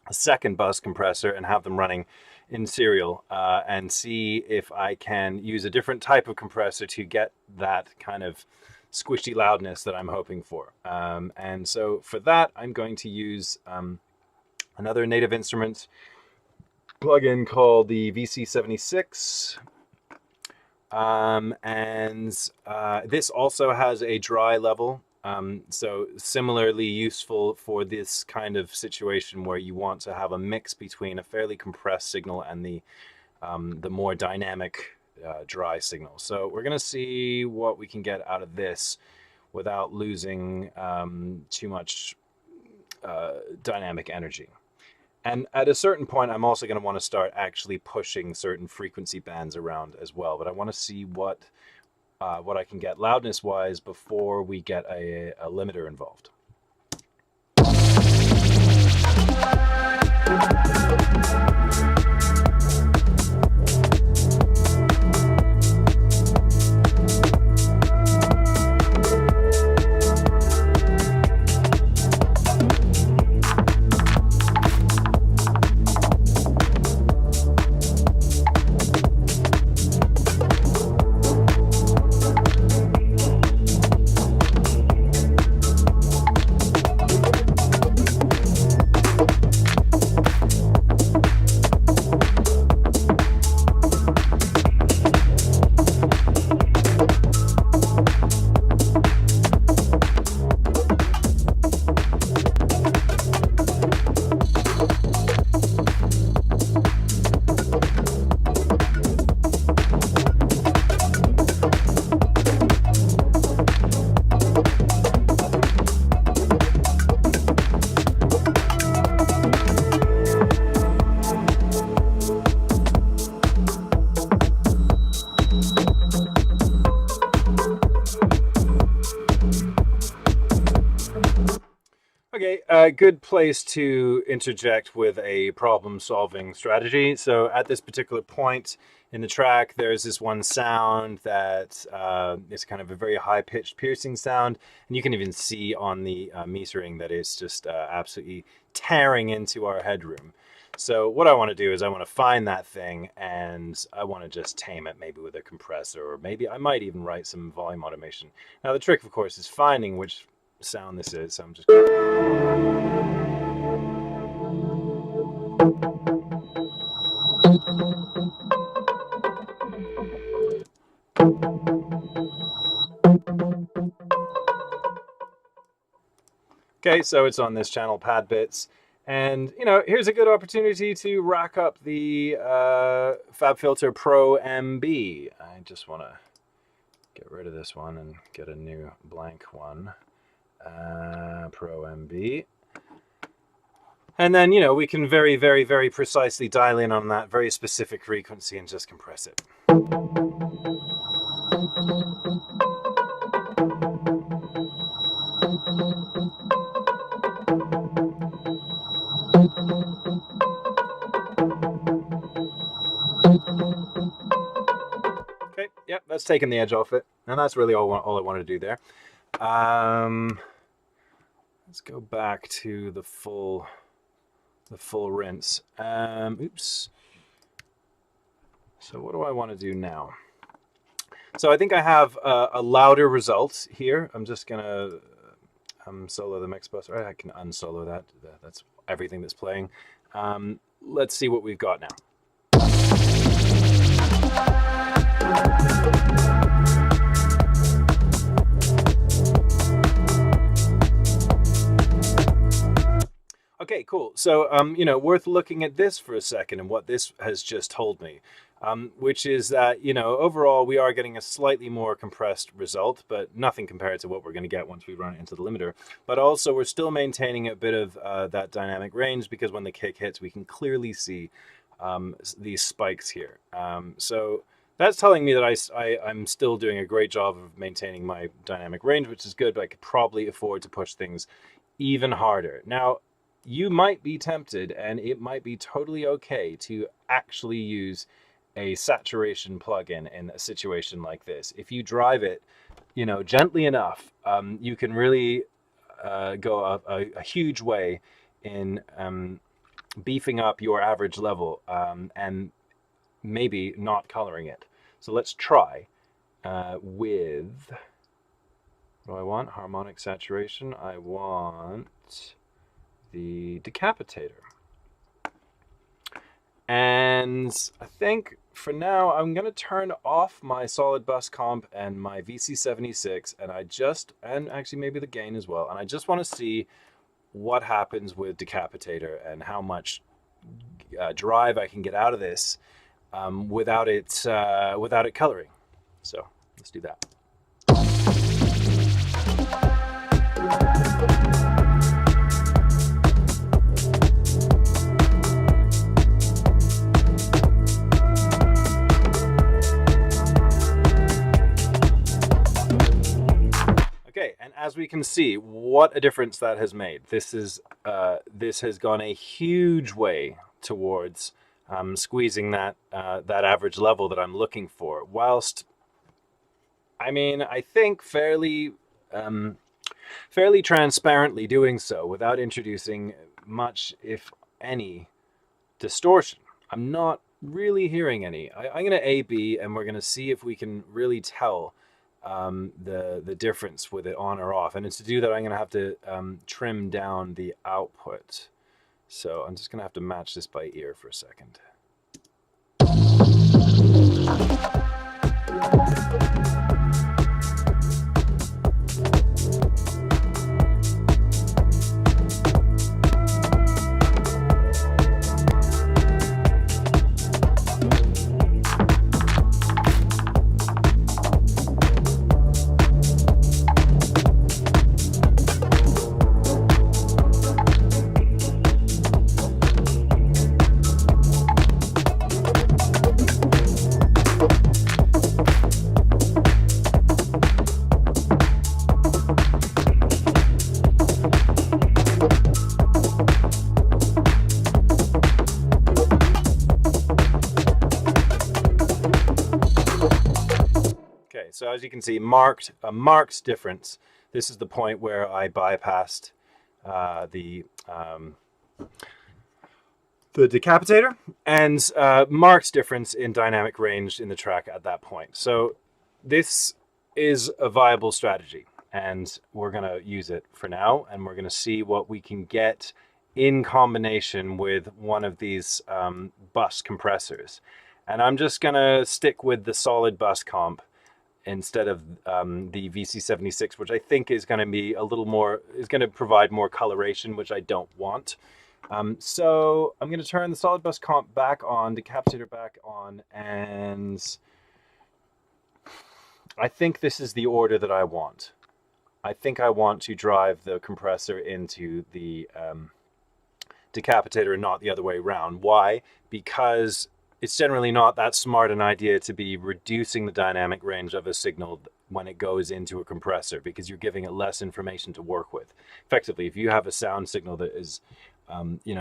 a second bus compressor, and have them running in serial and see if I can use a different type of compressor to get that kind of squishy loudness that I'm hoping for. And so for that, I'm going to use another Native Instruments plugin called the VC76. This also has a dry level. So similarly useful for this kind of situation where you want to have a mix between a fairly compressed signal and the more dynamic dry signal. So we're going to see what we can get out of this without losing too much dynamic energy. And at a certain point, I'm also going to want to start actually pushing certain frequency bands around as well. But I want to see what I can get loudness-wise before we get a limiter involved. Okay, a good place to interject with a problem-solving strategy. So at this particular point in the track, there's this one sound that is kind of a very high-pitched piercing sound, and you can even see on the metering that it's just absolutely tearing into our headroom. So what I want to do is I want to find that thing, and I want to just tame it maybe with a compressor, or maybe I might even write some volume automation. Now the trick, of course, is finding which sound this is, so I'm just okay, so it's on this channel, pad bits, and you know, here's a good opportunity to rack up the FabFilter Pro MB. I just want to get rid of this one and get a new blank one. Pro MB. And then, you know, we can very, very, very precisely dial in on that very specific frequency and just compress it. Okay, yep, that's taken the edge off it. And that's really all I wanted to do there. Let's go back to the full rinse. Oops. So what do I want to do now? So I think I have a louder result here. I'm just gonna solo the mix bus. Or I can unsolo that. That's everything that's playing. Let's see what we've got now. Okay, cool. So, you know, worth looking at this for a second and what this has just told me, which is that, you know, overall we are getting a slightly more compressed result, but nothing compared to what we're going to get once we run it into the limiter. But also we're still maintaining a bit of that dynamic range, because when the kick hits, we can clearly see these spikes here. So that's telling me that I'm still doing a great job of maintaining my dynamic range, which is good, but I could probably afford to push things even harder. Now, you might be tempted, and it might be totally okay to actually use a saturation plugin in a situation like this. If you drive it, gently enough, you can really go a huge way in beefing up your average level and maybe not coloring it. So let's try with, what do I want? Harmonic saturation. I want the decapitator. And I think for now I'm going to turn off my solid bus comp and my VC76, and actually maybe the gain as well. And I just want to see what happens with decapitator and how much drive I can get out of this without it coloring. So let's do that. Okay, and as we can see, what a difference that has made. This has gone a huge way towards squeezing that average level that I'm looking for, whilst I think fairly transparently doing so without introducing much, if any, distortion. I'm not really hearing any. I'm going to A/B, and we're going to see if we can really tell the difference with it on or off. And to do that, I'm going to have to trim down the output. So I'm just going to have to match this by ear for a second. So as you can see, a marked difference. This is the point where I bypassed the decapitator, and marked difference in dynamic range in the track at that point. So this is a viable strategy, and we're going to use it for now, and we're going to see what we can get in combination with one of these bus compressors. And I'm just going to stick with the solid bus comp instead of the VC76, which I think is going to be is going to provide more coloration, which I don't want. So I'm going to turn the solid bus comp back on, decapitator back on, and I think this is the order that I want. I think I want to drive the compressor into the decapitator and not the other way around. Why? Because it's generally not that smart an idea to be reducing the dynamic range of a signal when it goes into a compressor, because you're giving it less information to work with. Effectively, if you have a sound signal that is,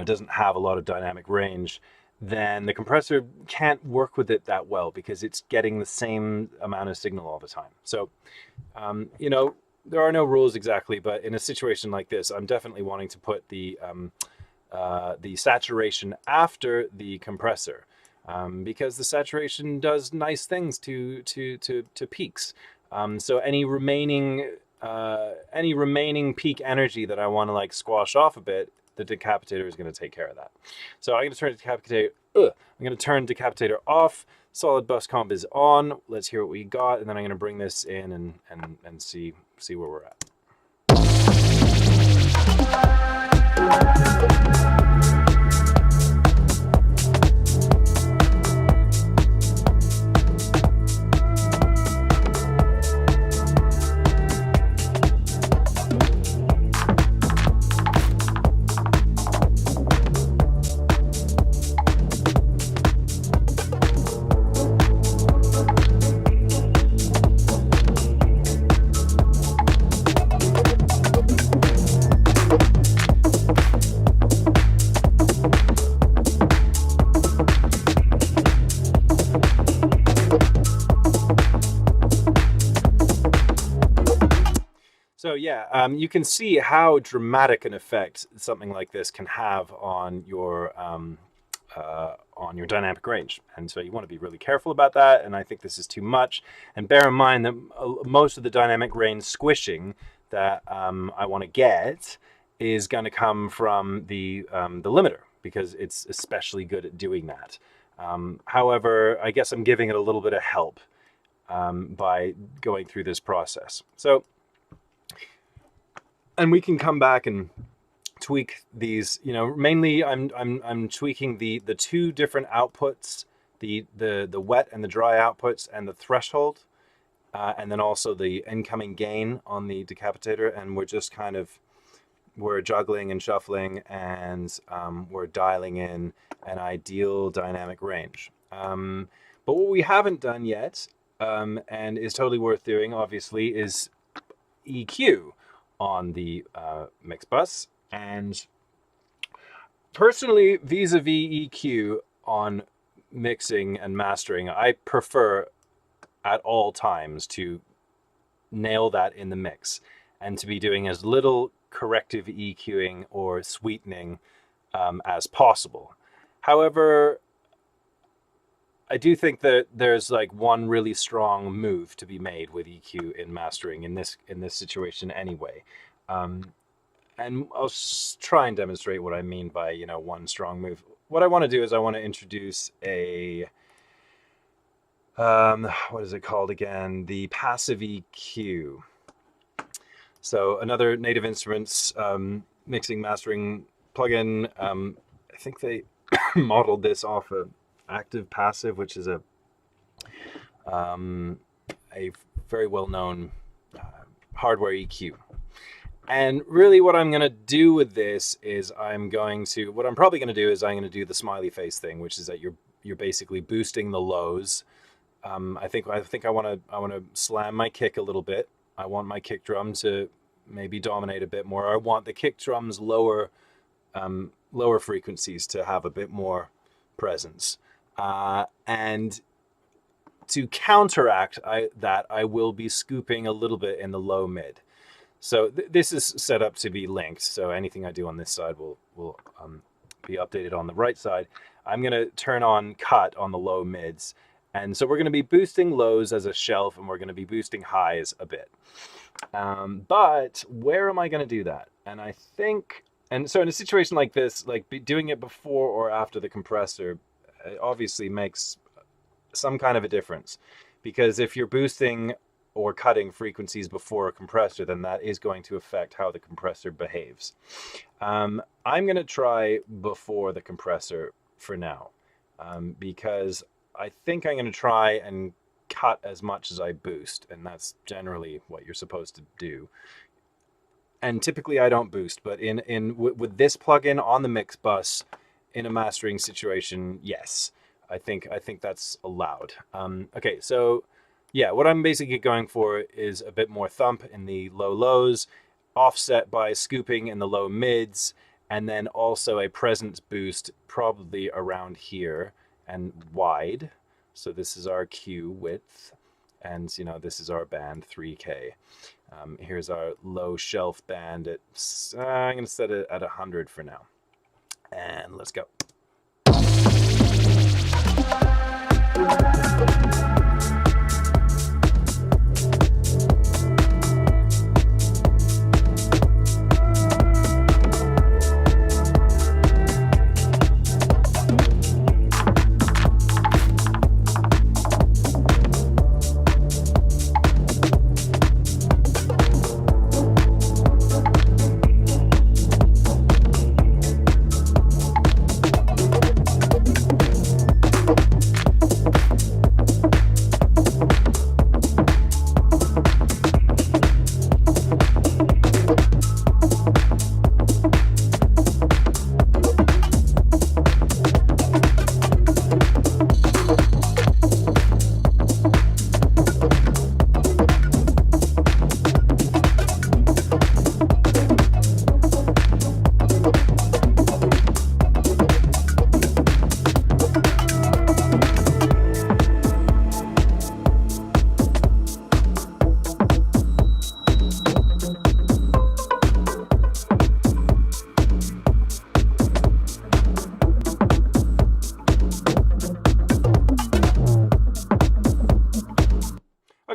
doesn't have a lot of dynamic range, then the compressor can't work with it that well because it's getting the same amount of signal all the time. So, there are no rules exactly, but in a situation like this, I'm definitely wanting to put the saturation after the compressor. Because the saturation does nice things to peaks. So any remaining peak energy that I want to squash off a bit, the decapitator is going to take care of that. So I'm going to turn decapitator off. Solid bus comp is on. Let's hear what we got, and then I'm going to bring this in and see where we're at. yeah, you can see how dramatic an effect something like this can have on your dynamic range. And so you want to be really careful about that. And I think this is too much. And bear in mind that most of the dynamic range squishing that I want to get is going to come from the limiter, because it's especially good at doing that. However, I guess I'm giving it a little bit of help by going through this process. So, and we can come back and tweak these. Mainly I'm tweaking the two different outputs, the wet and the dry outputs, and the threshold, and then also the incoming gain on the decapitator. And we're just we're juggling and shuffling, and we're dialing in an ideal dynamic range. But what we haven't done yet, and is totally worth doing, obviously, is EQ on the mix bus. And personally, vis-a-vis EQ on mixing and mastering, I prefer at all times to nail that in the mix and to be doing as little corrective EQing or sweetening as possible. However, I do think that there's one really strong move to be made with EQ in mastering in this situation anyway. And I'll try and demonstrate what I mean by, one strong move. What I want to do is I want to introduce a, what is it called again? The passive EQ. So another Native Instruments mixing mastering plugin. I think they modeled this off of active passive, which is a very well-known hardware EQ. And really what I'm going to do with this is I'm probably going to do the smiley face thing, which is that you're basically boosting the lows. I think I want to slam my kick a little bit. I want my kick drum to maybe dominate a bit more. I want the kick drum's lower frequencies to have a bit more presence. And to counteract that, I will be scooping a little bit in the low mid. So this is set up to be linked. So anything I do on this side will be updated on the right side. I'm going to turn on cut on the low mids. And so we're going to be boosting lows as a shelf, and we're going to be boosting highs a bit. But where am I going to do that? And so in a situation like this, doing it before or after the compressor, it obviously makes some kind of a difference. Because if you're boosting or cutting frequencies before a compressor, then that is going to affect how the compressor behaves. I'm going to try before the compressor for now, because I think I'm going to try and cut as much as I boost, and that's generally what you're supposed to do. And typically I don't boost, but with this plugin on the mix bus in a mastering situation, yes, I think that's allowed. Okay, so yeah, what I'm basically going for is a bit more thump in the low lows, offset by scooping in the low mids, and then also a presence boost probably around here and wide. So this is our Q width, and this is our band 3K. Here's our low shelf band at, I'm going to set it at 100 for now. And let's go.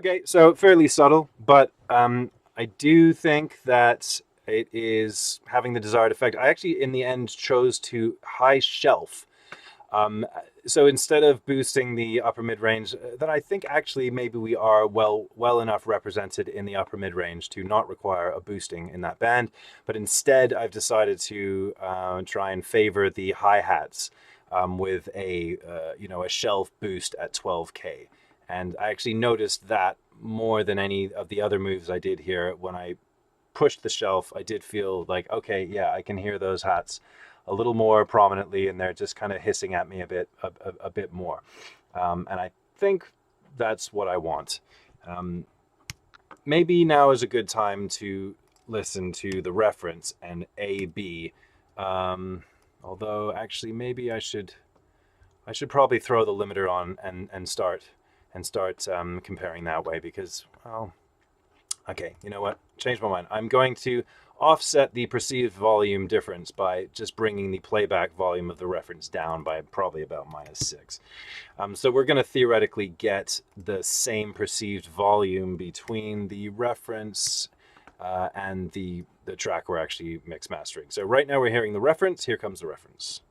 Okay, so fairly subtle, but I do think that it is having the desired effect. I actually, in the end, chose to high shelf. So instead of boosting the upper mid-range, then I think actually maybe we are well enough represented in the upper mid-range to not require a boosting in that band. But instead, I've decided to try and favor the hi-hats with a a shelf boost at 12K. And I actually noticed that more than any of the other moves I did here. When I pushed the shelf, I did feel like, okay, yeah, I can hear those hats a little more prominently, and they're just kind of hissing at me a bit more. And I think that's what I want. Maybe now is a good time to listen to the reference and A/B. Although actually, maybe I should probably throw the limiter on and start comparing that way, because, well, okay, you know what? Change my mind. I'm going to offset the perceived volume difference by just bringing the playback volume of the reference down by probably about -6. So we're going to theoretically get the same perceived volume between the reference and the track we're actually mix mastering. So right now we're hearing the reference. Here comes the reference.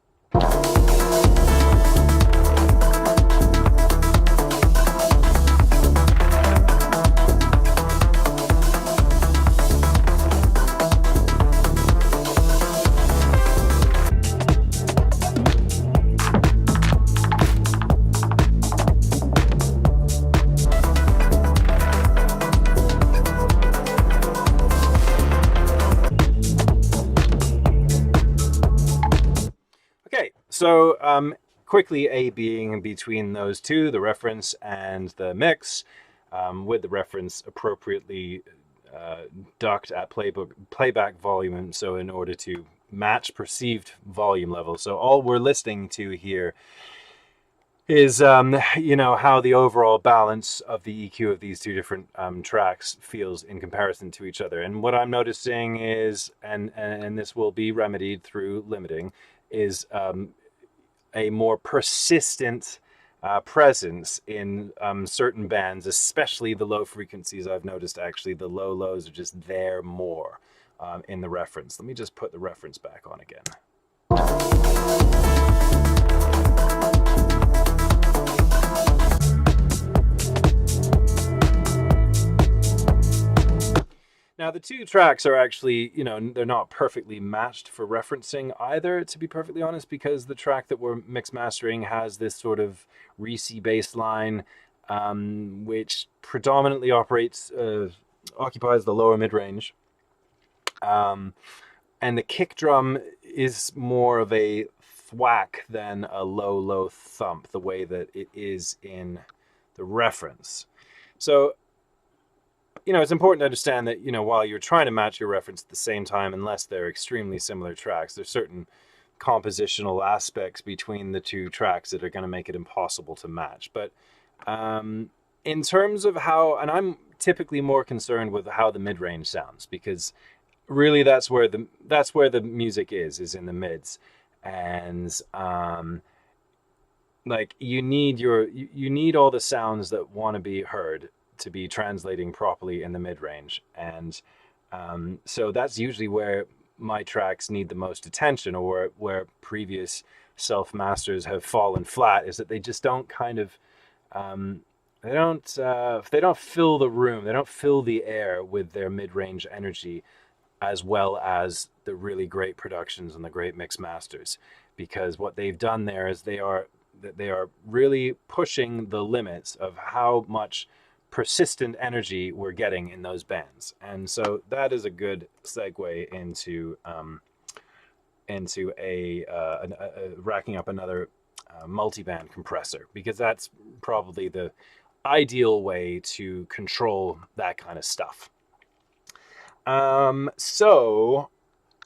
So quickly A being between those two, the reference and the mix, with the reference appropriately ducked at playback volume, so in order to match perceived volume level. So all we're listening to here is how the overall balance of the EQ of these two different tracks feels in comparison to each other. And what I'm noticing is, and this will be remedied through limiting, is a more persistent presence in certain bands, especially the low frequencies. I've noticed actually the low lows are just there more in the reference. Let me just put the reference back on again. Now, the two tracks are actually, they're not perfectly matched for referencing either, to be perfectly honest, because the track that we're mix mastering has this sort of Reese bass line, which predominantly occupies the lower mid-range. And the kick drum is more of a thwack than a low thump, the way that it is in the reference. So, it's important to understand that, while you're trying to match your reference at the same time, unless they're extremely similar tracks, there's certain compositional aspects between the two tracks that are going to make it impossible to match. But in terms of how, and I'm typically more concerned with how the mid-range sounds, because really that's where the music is in the mids. And you need all the sounds that want to be heard to be translating properly in the mid-range. And so that's usually where my tracks need the most attention, or where previous self-masters have fallen flat, is that they just don't kind of they don't fill the room, they don't fill the air with their mid-range energy as well as the really great productions and the great mix masters. Because what they've done there is they are really pushing the limits of how much persistent energy we're getting in those bands. And so that is a good segue into racking up another multiband compressor, because that's probably the ideal way to control that kind of stuff. So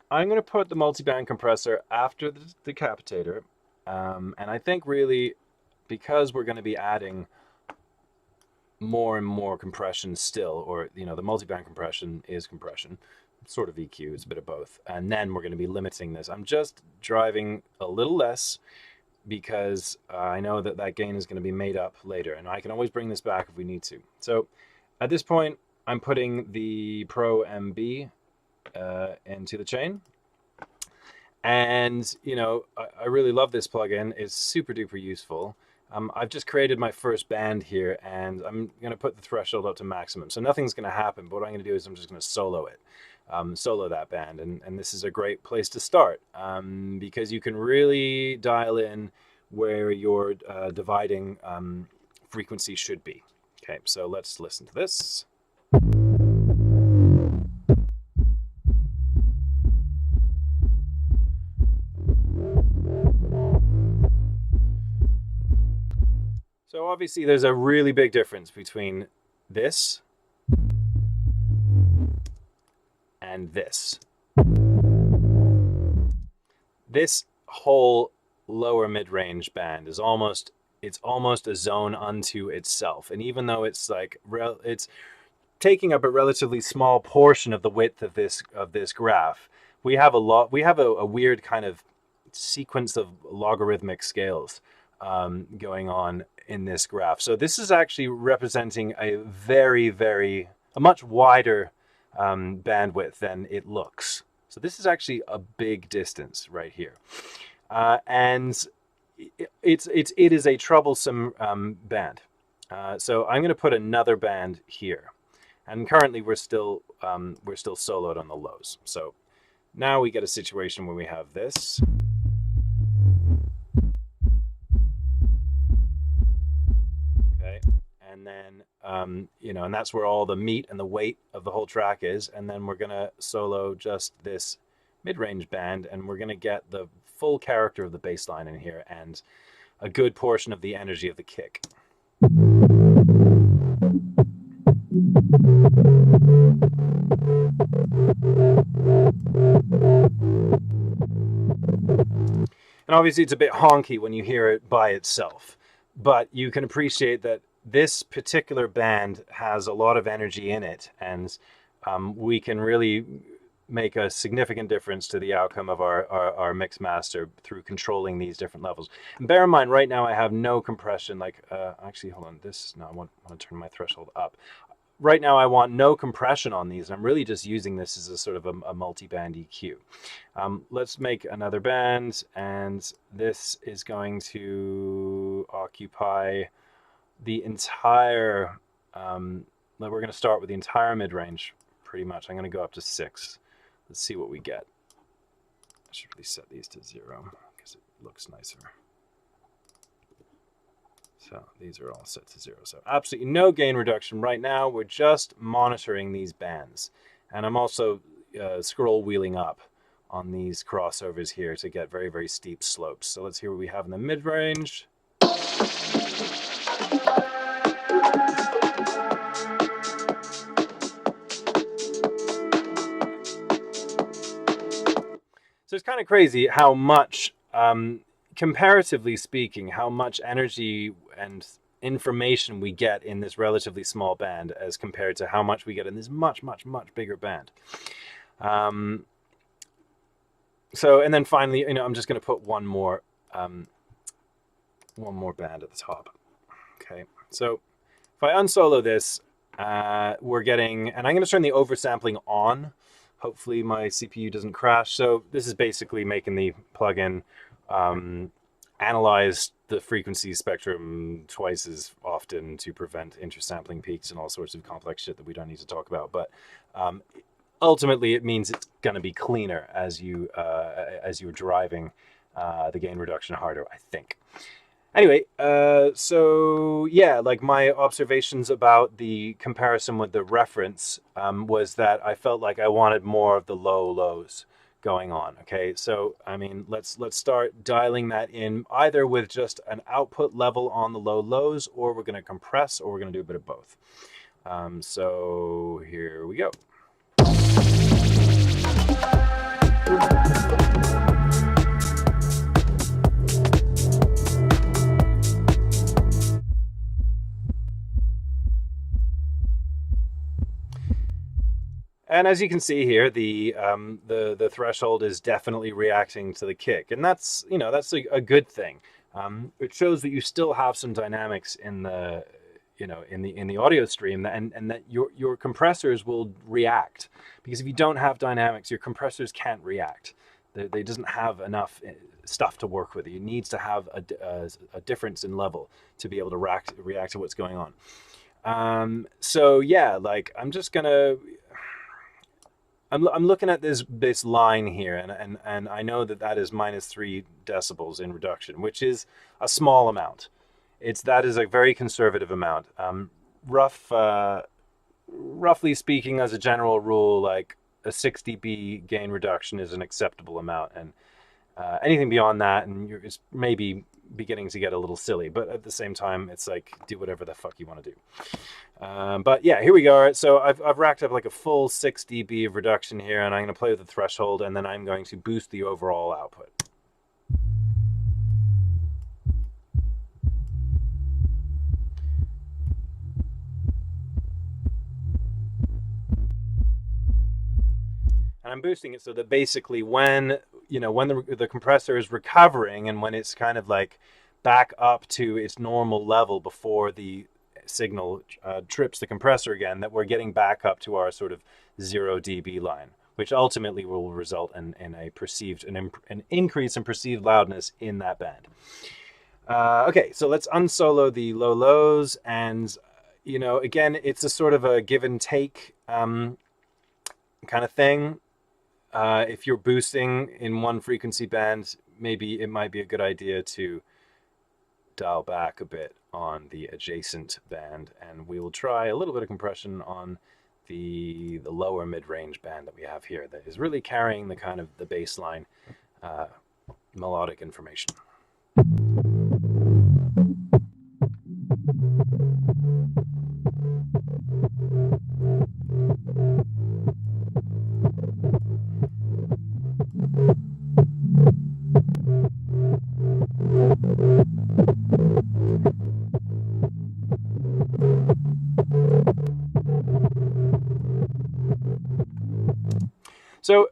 I'm going to put the multiband compressor after the decapitator, and I think really, because we're going to be adding more and more compression still, or the multiband compression is compression, sort of EQ, it's a bit of both, and then we're going to be limiting this. I'm just driving a little less because I know that gain is going to be made up later, and I can always bring this back if we need to. So At this point, I'm putting the Pro MB into the chain. And, you know, I really love this plugin. It's super duper useful. I've just created my first band here, and I'm going to put the threshold up to maximum. So nothing's going to happen, but what I'm going to do is I'm just going to solo it, solo that band. And this is a great place to start because you can really dial in where your dividing frequency should be. Okay, so let's listen to this. So obviously there's a really big difference between this and this. This whole lower mid-range band is almost a zone unto itself. And even though it's like it's taking up a relatively small portion of the width of this graph, we have a weird kind of sequence of logarithmic scales going on in this graph. So this is actually representing a much wider bandwidth than it looks. So this is actually a big distance right here, and it is a troublesome band. So I'm going to put another band here, and currently we're still soloed on the lows. So now we get a situation where we have this. And then, you know, and that's where all the meat and the weight of the whole track is. And then we're going to solo just this mid-range band, and we're going to get the full character of the bass line in here and a good portion of the energy of the kick. And obviously it's a bit honky when you hear it by itself, but you can appreciate that this particular band has a lot of energy in it, and we can really make a significant difference to the outcome of our mix master through controlling these different levels. And bear in mind, right now I have no compression. Like, actually, hold on. I want to turn my threshold up. Right now I want no compression on these. I'm really just using this as a sort of a multi-band EQ. Let's make another band, and this is going to occupy the entire, we're going to start with the entire mid-range, pretty much. I'm going to go up to 6. Let's see what we get. I should really set these to 0 because it looks nicer. So these are all set to 0. So absolutely no gain reduction right now. We're just monitoring these bands. And I'm also scroll wheeling up on these crossovers here to get very, very steep slopes. So let's hear what we have in the mid-range. So it's kind of crazy how much, comparatively speaking, how much energy and information we get in this relatively small band as compared to how much we get in this much, much, much bigger band. So, and then finally, you know, I'm just going to put one more band at the top. Okay, so if I unsolo this, we're getting, and I'm going to turn the oversampling on. Hopefully my CPU doesn't crash. So this is basically making the plugin analyze the frequency spectrum twice as often to prevent intersampling peaks and all sorts of complex shit that we don't need to talk about. But ultimately, it means it's going to be cleaner as you're driving the gain reduction harder, I think. Anyway, so yeah, like my observations about the comparison with the reference was that I felt like I wanted more of the low lows going on. Okay, so I mean, let's start dialing that in either with just an output level on the low lows, or we're going to compress, or we're going to do a bit of both. So here we go. And as you can see here, the threshold is definitely reacting to the kick, and that's, you know, that's a good thing. It shows that you still have some dynamics in the in the audio stream, and that your compressors will react, because if you don't have dynamics, your compressors can't react. They doesn't have enough stuff to work with. It needs to have a difference in level to be able to react to what's going on. So yeah, like I'm looking at this line here, and I know that is -3 decibels in reduction, which is a small amount. That is a very conservative amount. Roughly speaking, as a general rule, like a 6 dB gain reduction is an acceptable amount, and anything beyond that, and it's maybe beginning to get a little silly. But at the same time, it's like, do whatever the fuck you want to do. But yeah, here we go. So I've racked up like a full 6 dB of reduction here, and I'm going to play with the threshold, and then I'm going to boost the overall output. And I'm boosting it so that basically when the compressor is recovering, and when it's kind of like back up to its normal level before the signal trips the compressor again, that we're getting back up to our sort of 0 dB line, which ultimately will result in an increase in perceived loudness in that band. Okay, so let's unsolo the low lows, and again, it's a sort of a give and take kind of thing. If you're boosting in one frequency band, maybe it might be a good idea to dial back a bit on the adjacent band, and we will try a little bit of compression on the lower mid-range band that we have here, that is really carrying the kind of the baseline melodic information. So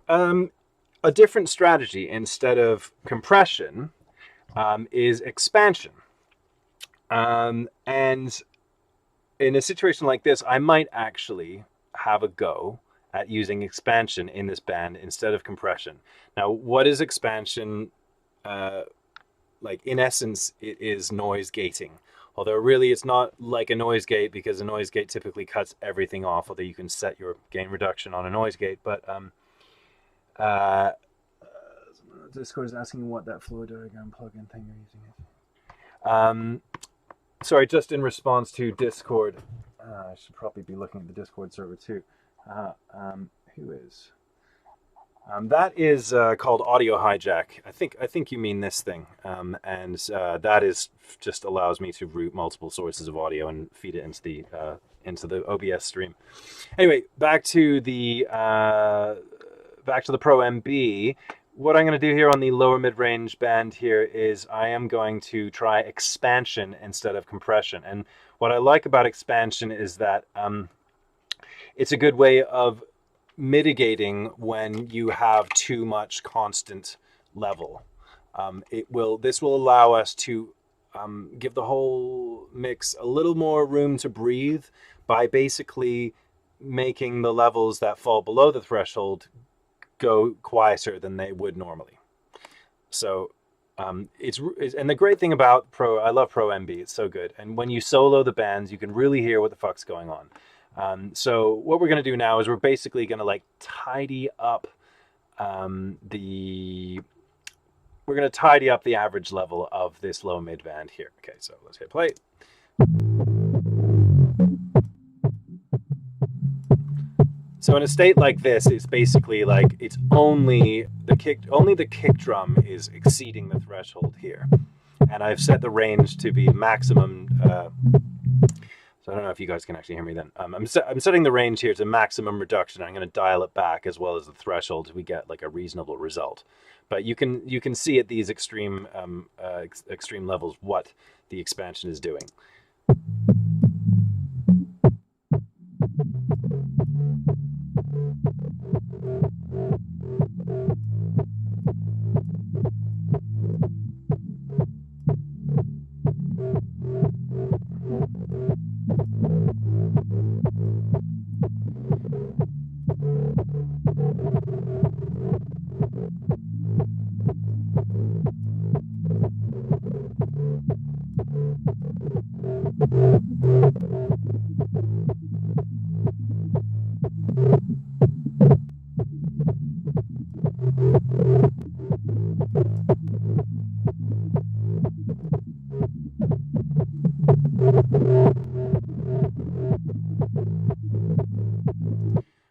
a different strategy instead of compression is expansion. And in a situation like this, I might actually have a go at using expansion in this band instead of compression. Now, what is expansion? Like, in essence, it is noise gating. Although really it's not like a noise gate, because a noise gate typically cuts everything off, although you can set your gain reduction on a noise gate. But Discord is asking what that flow diagram plugin thing you're using. Sorry, just in response to Discord, I should probably be looking at the Discord server too. Who is? That is called Audio Hijack. I think you mean this thing, and that is just allows me to route multiple sources of audio and feed it into the OBS stream. Anyway, back to the Pro MB. What I'm going to do here on the lower mid-range band here is I am going to try expansion instead of compression. And what I like about expansion is that it's a good way of mitigating when you have too much constant level. This will allow us to give the whole mix a little more room to breathe by basically making the levels that fall below the threshold go quieter than they would normally. So and the great thing about I love Pro MB, it's so good. And when you solo the bands, you can really hear what the fuck's going on. So what we're going to do now is we're basically going to like tidy up the average level of this low mid band here. Okay, so let's hit play. So in a state like this, it's basically like it's only the kick drum is exceeding the threshold here, and I've set the range to be maximum. So I don't know if you guys can actually hear me then. I'm setting the range here to maximum reduction. I'm going to dial it back as well as the threshold so we get like a reasonable result. But you can see at these extreme levels what the expansion is doing.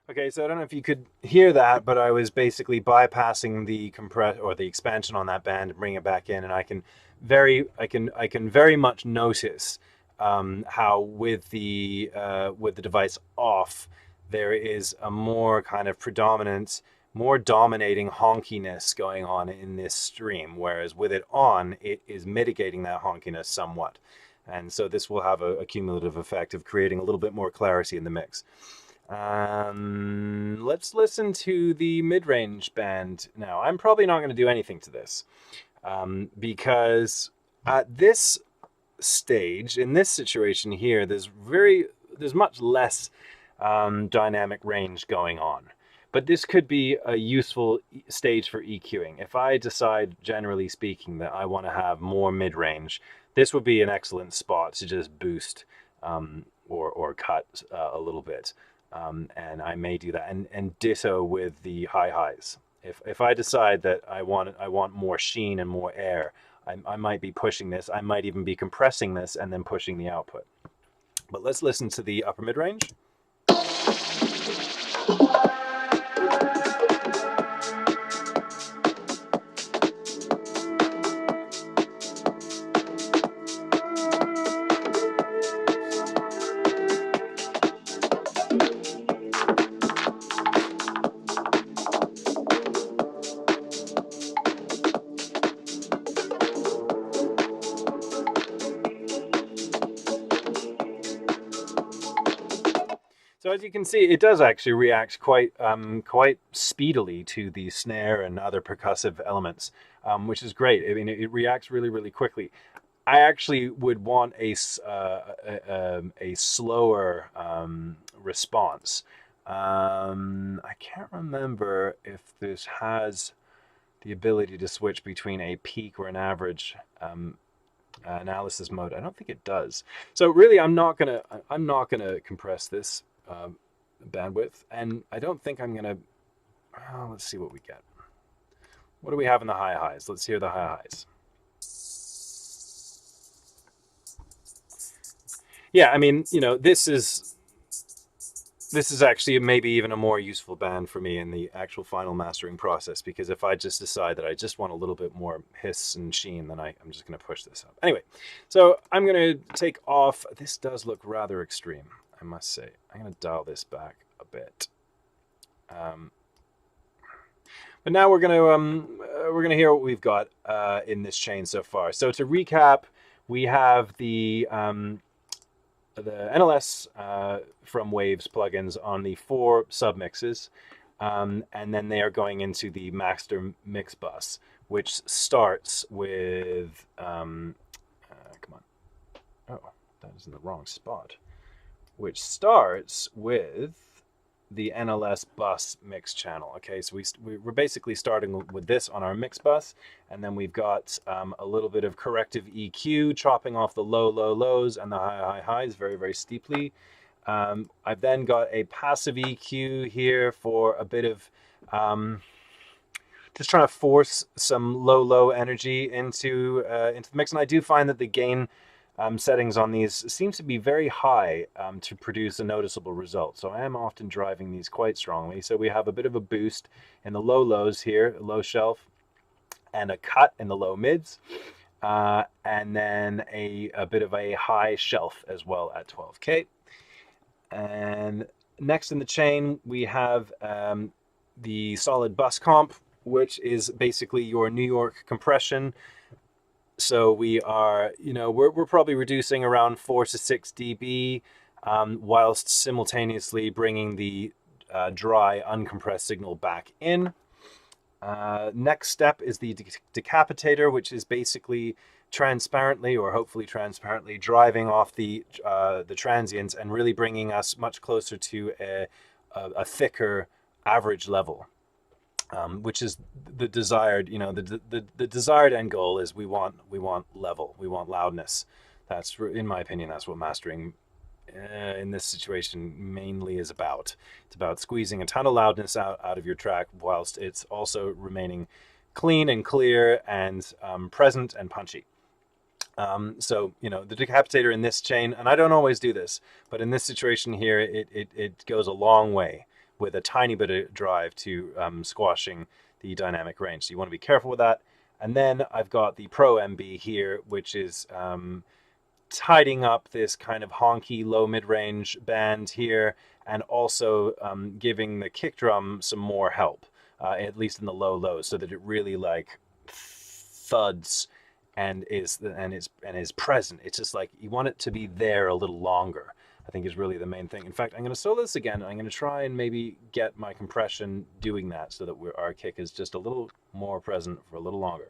Okay, so I don't know if you could hear that, but I was basically bypassing the compress or the expansion on that band and bring it back in, and I can very much notice how with the device off, there is a more kind of predominant, more dominating honkiness going on in this stream, whereas with it on, it is mitigating that honkiness somewhat, and so this will have a cumulative effect of creating a little bit more clarity in the mix. Let's listen to the mid-range band now. I'm probably not going to do anything to this because at this stage, in this situation here, there's much less dynamic range going on. But this could be a useful stage for EQing. If I decide, generally speaking, that I want to have more mid-range, this would be an excellent spot to just boost or cut a little bit. And I may do that, and ditto with the high highs. If I decide that I want more sheen and more air, I might be pushing this. I might even be compressing this and then pushing the output. But let's listen to the upper mid range. So as you can see, it does actually react quite speedily to the snare and other percussive elements, which is great. I mean, it reacts really quickly. I actually would want a slower response. I can't remember if this has the ability to switch between a peak or an average analysis mode. I don't think it does. So really, I'm not gonna compress this bandwidth, and I don't think I'm gonna. Let's see what we get. What do we have in the high highs? Let's hear the high highs. Yeah, I mean, you know, this is actually maybe even a more useful band for me in the actual final mastering process, because if I just decide that I just want a little bit more hiss and sheen, then I'm just going to push this up. Anyway, so I'm going to take off. This does look rather extreme, I must say. I'm going to dial this back a bit. But now we're gonna hear what we've got in this chain so far. So to recap, we have the NLS from Waves plugins on the 4 submixes, and then they are going into the master mix bus, which starts with come on. Oh, that is in the wrong spot. Which starts with the NLS bus mix channel. Okay, so we're basically starting with this on our mix bus, and then we've got a little bit of corrective EQ, chopping off the low lows and the high highs very steeply. I've then got a passive EQ here for a bit of just trying to force some low energy into the mix, and I do find that the gain settings on these seems to be very high to produce a noticeable result. So I am often driving these quite strongly. So we have a bit of a boost in the lows here, low shelf, and a cut in the low mids, and then a bit of a high shelf as well at 12K. And next in the chain, we have the solid bus comp, which is basically your New York compression. So we are, we're probably reducing around 4 to 6 dB, whilst simultaneously bringing the dry, uncompressed signal back in. Next step is the decapitator, which is basically transparently, or hopefully transparently, driving off the transients and really bringing us much closer to a thicker average level. Which is the desired, the desired end goal is we want level, we want loudness. That's, in my opinion, that's what mastering in this situation mainly is about. It's about squeezing a ton of loudness out of your track whilst it's also remaining clean and clear and present and punchy. So, you know, the decapitator in this chain, and I don't always do this, but in this situation here, it goes a long way with a tiny bit of drive to squashing the dynamic range. So you want to be careful with that. And then I've got the Pro MB here, which is tidying up this kind of honky low mid-range band here, and also giving the kick drum some more help, at least in the low lows, so that it really like thuds and is present. It's just like you want it to be there a little longer, I think, is really the main thing. In fact, I'm going to solo this again. I'm going to try and maybe get my compression doing that so that our kick is just a little more present for a little longer.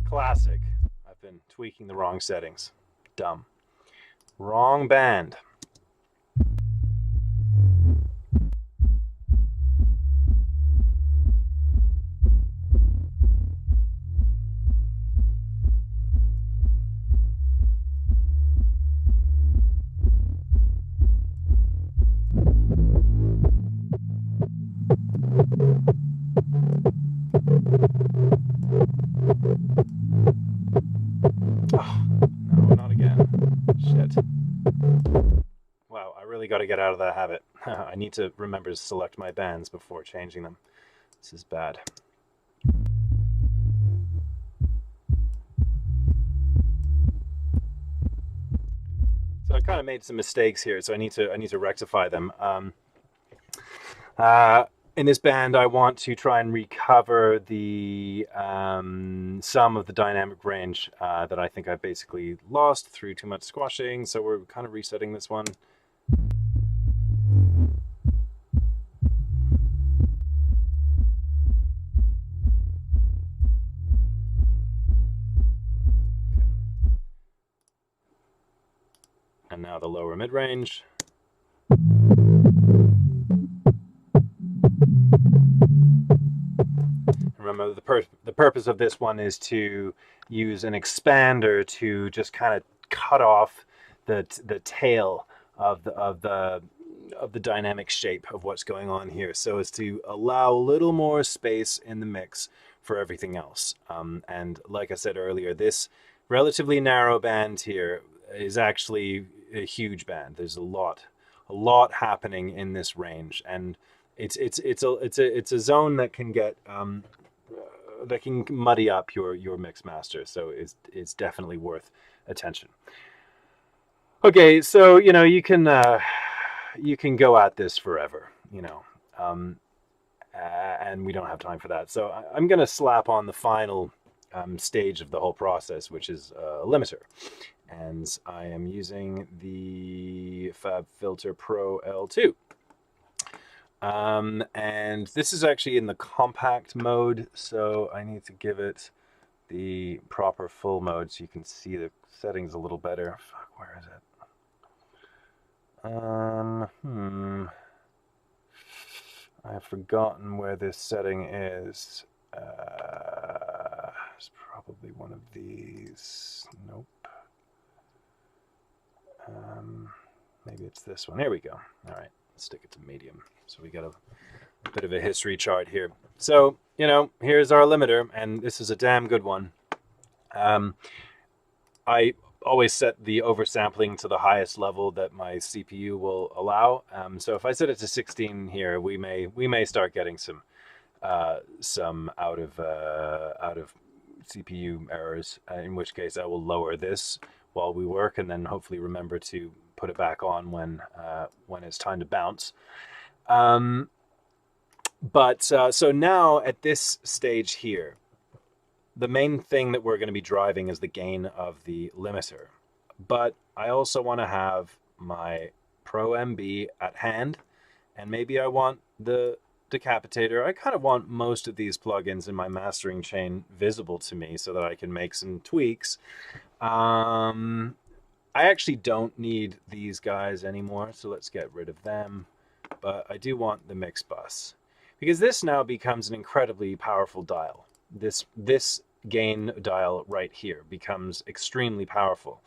Classic. I've been tweaking the wrong settings. Dumb. Wrong band. Oh, no, not again. Shit. Wow, I really got to get out of that habit. I need to remember to select my bands before changing them. This is bad. So I kind of made some mistakes here, so I need to rectify them. In this band, I want to try and recover the some of the dynamic range that I think I've basically lost through too much squashing. So we're kind of resetting this one. And now the lower mid-range. Remember, the purpose of this one is to use an expander to just kind of cut off the tail of the dynamic shape of what's going on here, so as to allow a little more space in the mix for everything else. And like I said earlier, this relatively narrow band here is actually a huge band. There's a lot happening in this range, and it's a zone that can get that can muddy up your mix master. So it's definitely worth attention. Okay, so you know you can go at this forever, you know, and we don't have time for that. So I'm going to slap on the final stage of the whole process, which is a limiter. And I am using the FabFilter Pro L2. And this is actually in the compact mode, so I need to give it the proper full mode so you can see the settings a little better. Fuck, where is it? I've forgotten where this setting is. It's probably one of these. Nope. Maybe it's this one. There we go. All right, let's stick it to medium. So we got a bit of a history chart here. So, you know, here's our limiter, and this is a damn good one. I always set the oversampling to the highest level that my CPU will allow. So if I set it to 16 here, we may start getting some out of CPU errors. In which case, I will lower this while we work, and then hopefully remember to put it back on when it's time to bounce. So now at this stage here, the main thing that we're going to be driving is the gain of the limiter. But I also want to have my Pro MB at hand, and maybe I want the decapitator. I kind of want most of these plugins in my mastering chain visible to me so that I can make some tweaks. I actually don't need these guys anymore, so let's get rid of them. But I do want the mix bus, because this now becomes an incredibly powerful dial. This gain dial right here becomes extremely powerful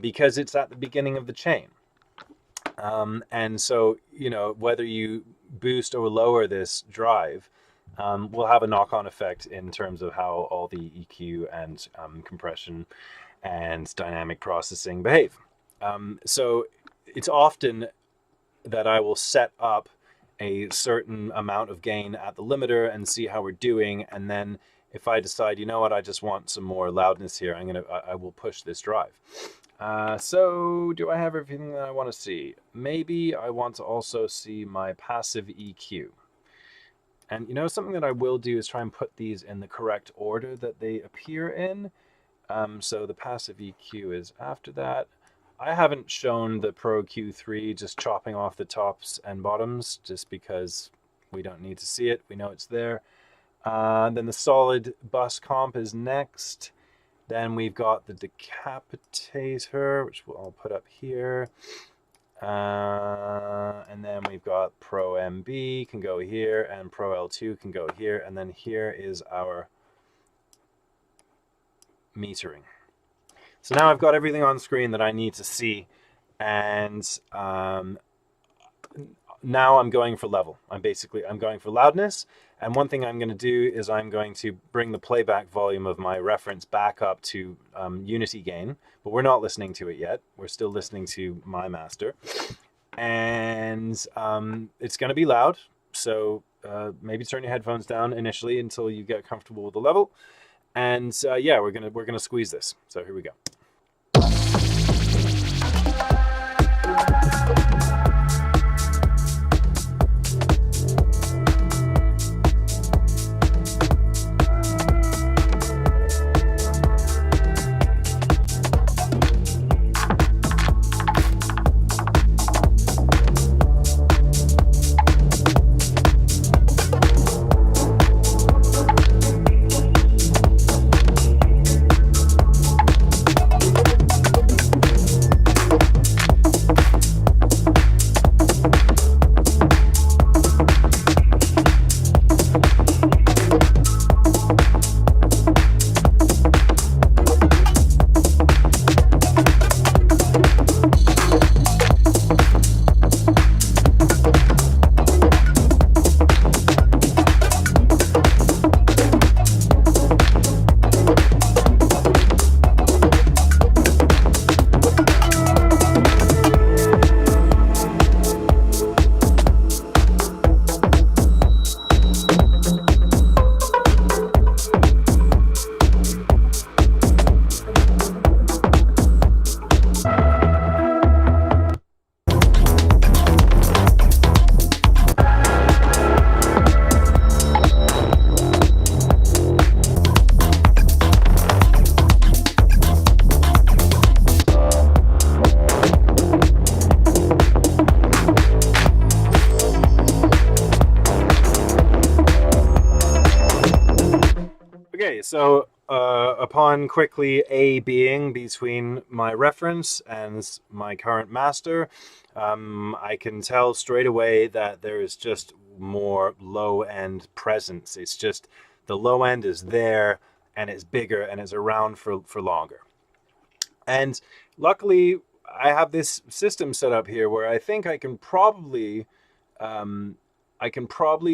because it's at the beginning of the chain. And so, you know, whether you boost or lower this drive will have a knock-on effect in terms of how all the EQ and compression and dynamic processing behave. So it's often that I will set up a certain amount of gain at the limiter and see how we're doing, and then if I decide, you know what, I just want some more loudness here, I will push this drive. So do I have everything that I want to see? Maybe I want to also see my passive EQ. And you know, something that I will do is try and put these in the correct order that they appear in. So the passive EQ is after that. I haven't shown the Pro Q3 just chopping off the tops and bottoms just because we don't need to see it. We know it's there. Then the solid bus comp is next. Then we've got the decapitator, which I'll put up here. And then we've got Pro MB can go here, and Pro L2 can go here. And then here is our metering. So now I've got everything on screen that I need to see, and now I'm going for level. I'm going for loudness, and one thing I'm going to do is I'm going to bring the playback volume of my reference back up to unity gain, but we're not listening to it yet. We're still listening to my master, and it's going to be loud, so maybe turn your headphones down initially until you get comfortable with the level. And yeah, we're gonna squeeze this. So here we go. So upon quickly A-Bing between my reference and my current master, I can tell straight away that there is just more low-end presence. It's just the low end is there, and it's bigger, and it's around for longer. And luckily, I have this system set up here where I think I can probably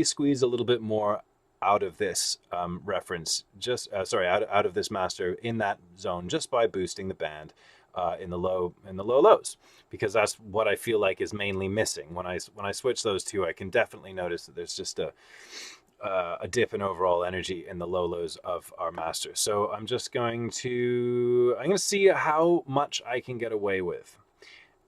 squeeze a little bit more out of this reference, just out of this master in that zone, just by boosting the band in the low lows, because that's what I feel like is mainly missing. When I switch those two, I can definitely notice that there's just a dip in overall energy in the low lows of our master. So I'm going to see how much I can get away with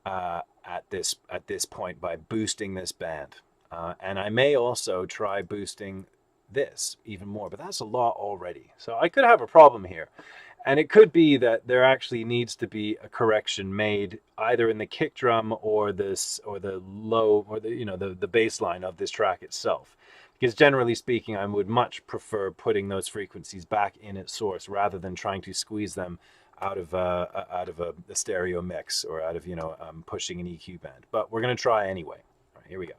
at this point by boosting this band, and I may also try boosting this even more, but that's a lot already. So I could have a problem here. And it could be that there actually needs to be a correction made either in the kick drum or this or the low or the bass line of this track itself. Because generally speaking, I would much prefer putting those frequencies back in its source rather than trying to squeeze them out of a stereo mix or out of pushing an EQ band. But we're going to try anyway. All right, here we go.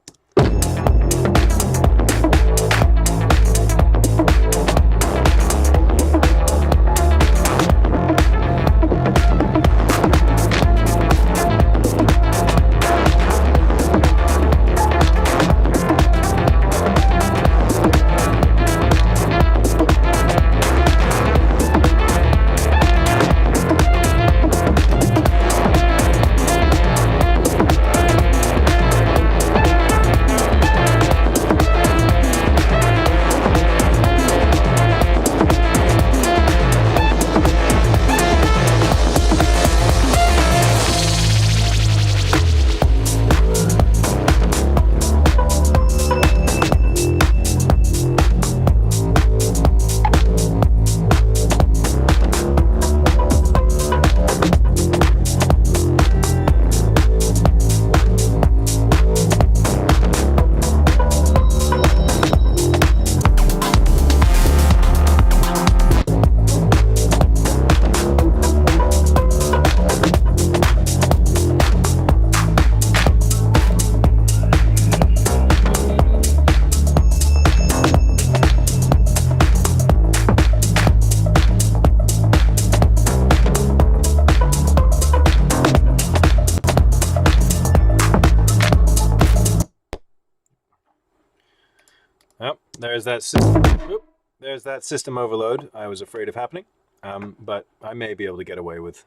Well, there's that system overload I was afraid of happening, but I may be able to get away with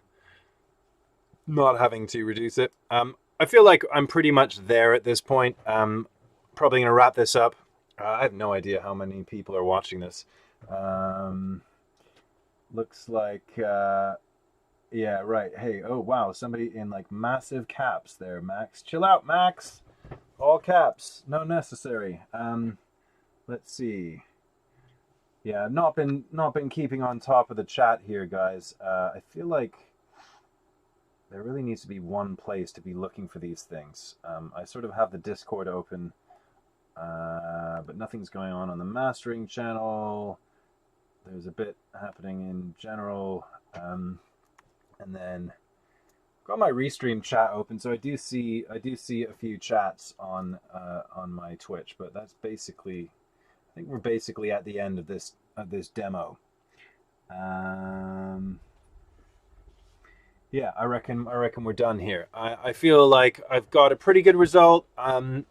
not having to reduce it. I feel like I'm pretty much there at this point. Probably going to wrap this up. I have no idea how many people are watching this. Looks like, yeah, right. Hey, oh, wow, somebody in like massive caps there, Max. Chill out, Max. All caps, no necessary. Let's see. Yeah, I've not been keeping on top of the chat here, guys. I feel like there really needs to be one place to be looking for these things. I sort of have the Discord open, but nothing's going on the mastering channel. There's a bit happening in general, and then got my restream chat open, so I do see a few chats on my Twitch, but that's basically. I think we're basically at the end of this demo. Yeah, I reckon we're done here. I feel like I've got a pretty good result. I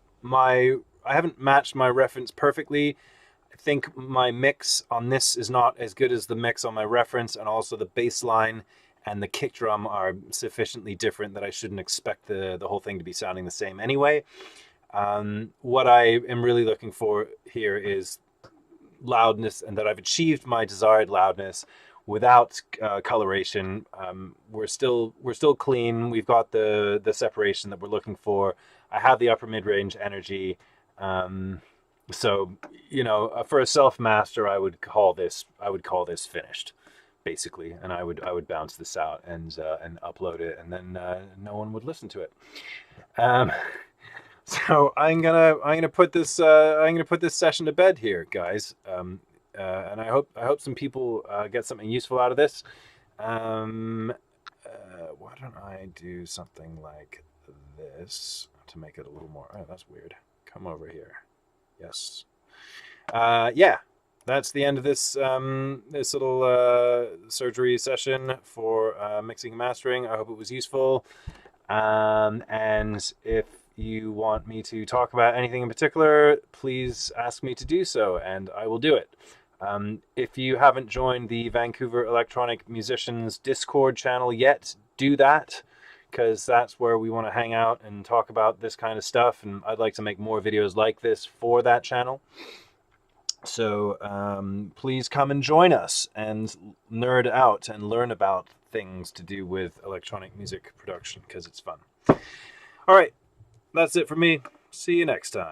haven't matched my reference perfectly. I think my mix on this is not as good as the mix on my reference, and also the bass line and the kick drum are sufficiently different that I shouldn't expect the whole thing to be sounding the same anyway. What I am really looking for here is loudness, and that I've achieved my desired loudness without coloration. We're still clean. We've got the separation that we're looking for. I have the upper mid-range energy. So for a self-master, I would call this finished, basically, and I would bounce this out and upload it, and then no one would listen to it. So I'm gonna put this session to bed here, guys, and I hope some people get something useful out of this. Why don't I do something like this to make it a little more? Oh, that's weird. Come over here. Yes. Yeah. That's the end of this this little surgery session for mixing and mastering. I hope it was useful. And if you want me to talk about anything in particular, please ask me to do so, and I will do it. If you haven't joined the Vancouver Electronic Musicians Discord channel yet, do that, because that's where we want to hang out and talk about this kind of stuff, and I'd like to make more videos like this for that channel. So please come and join us and nerd out and learn about things to do with electronic music production, because it's fun. All right. That's it for me. See you next time.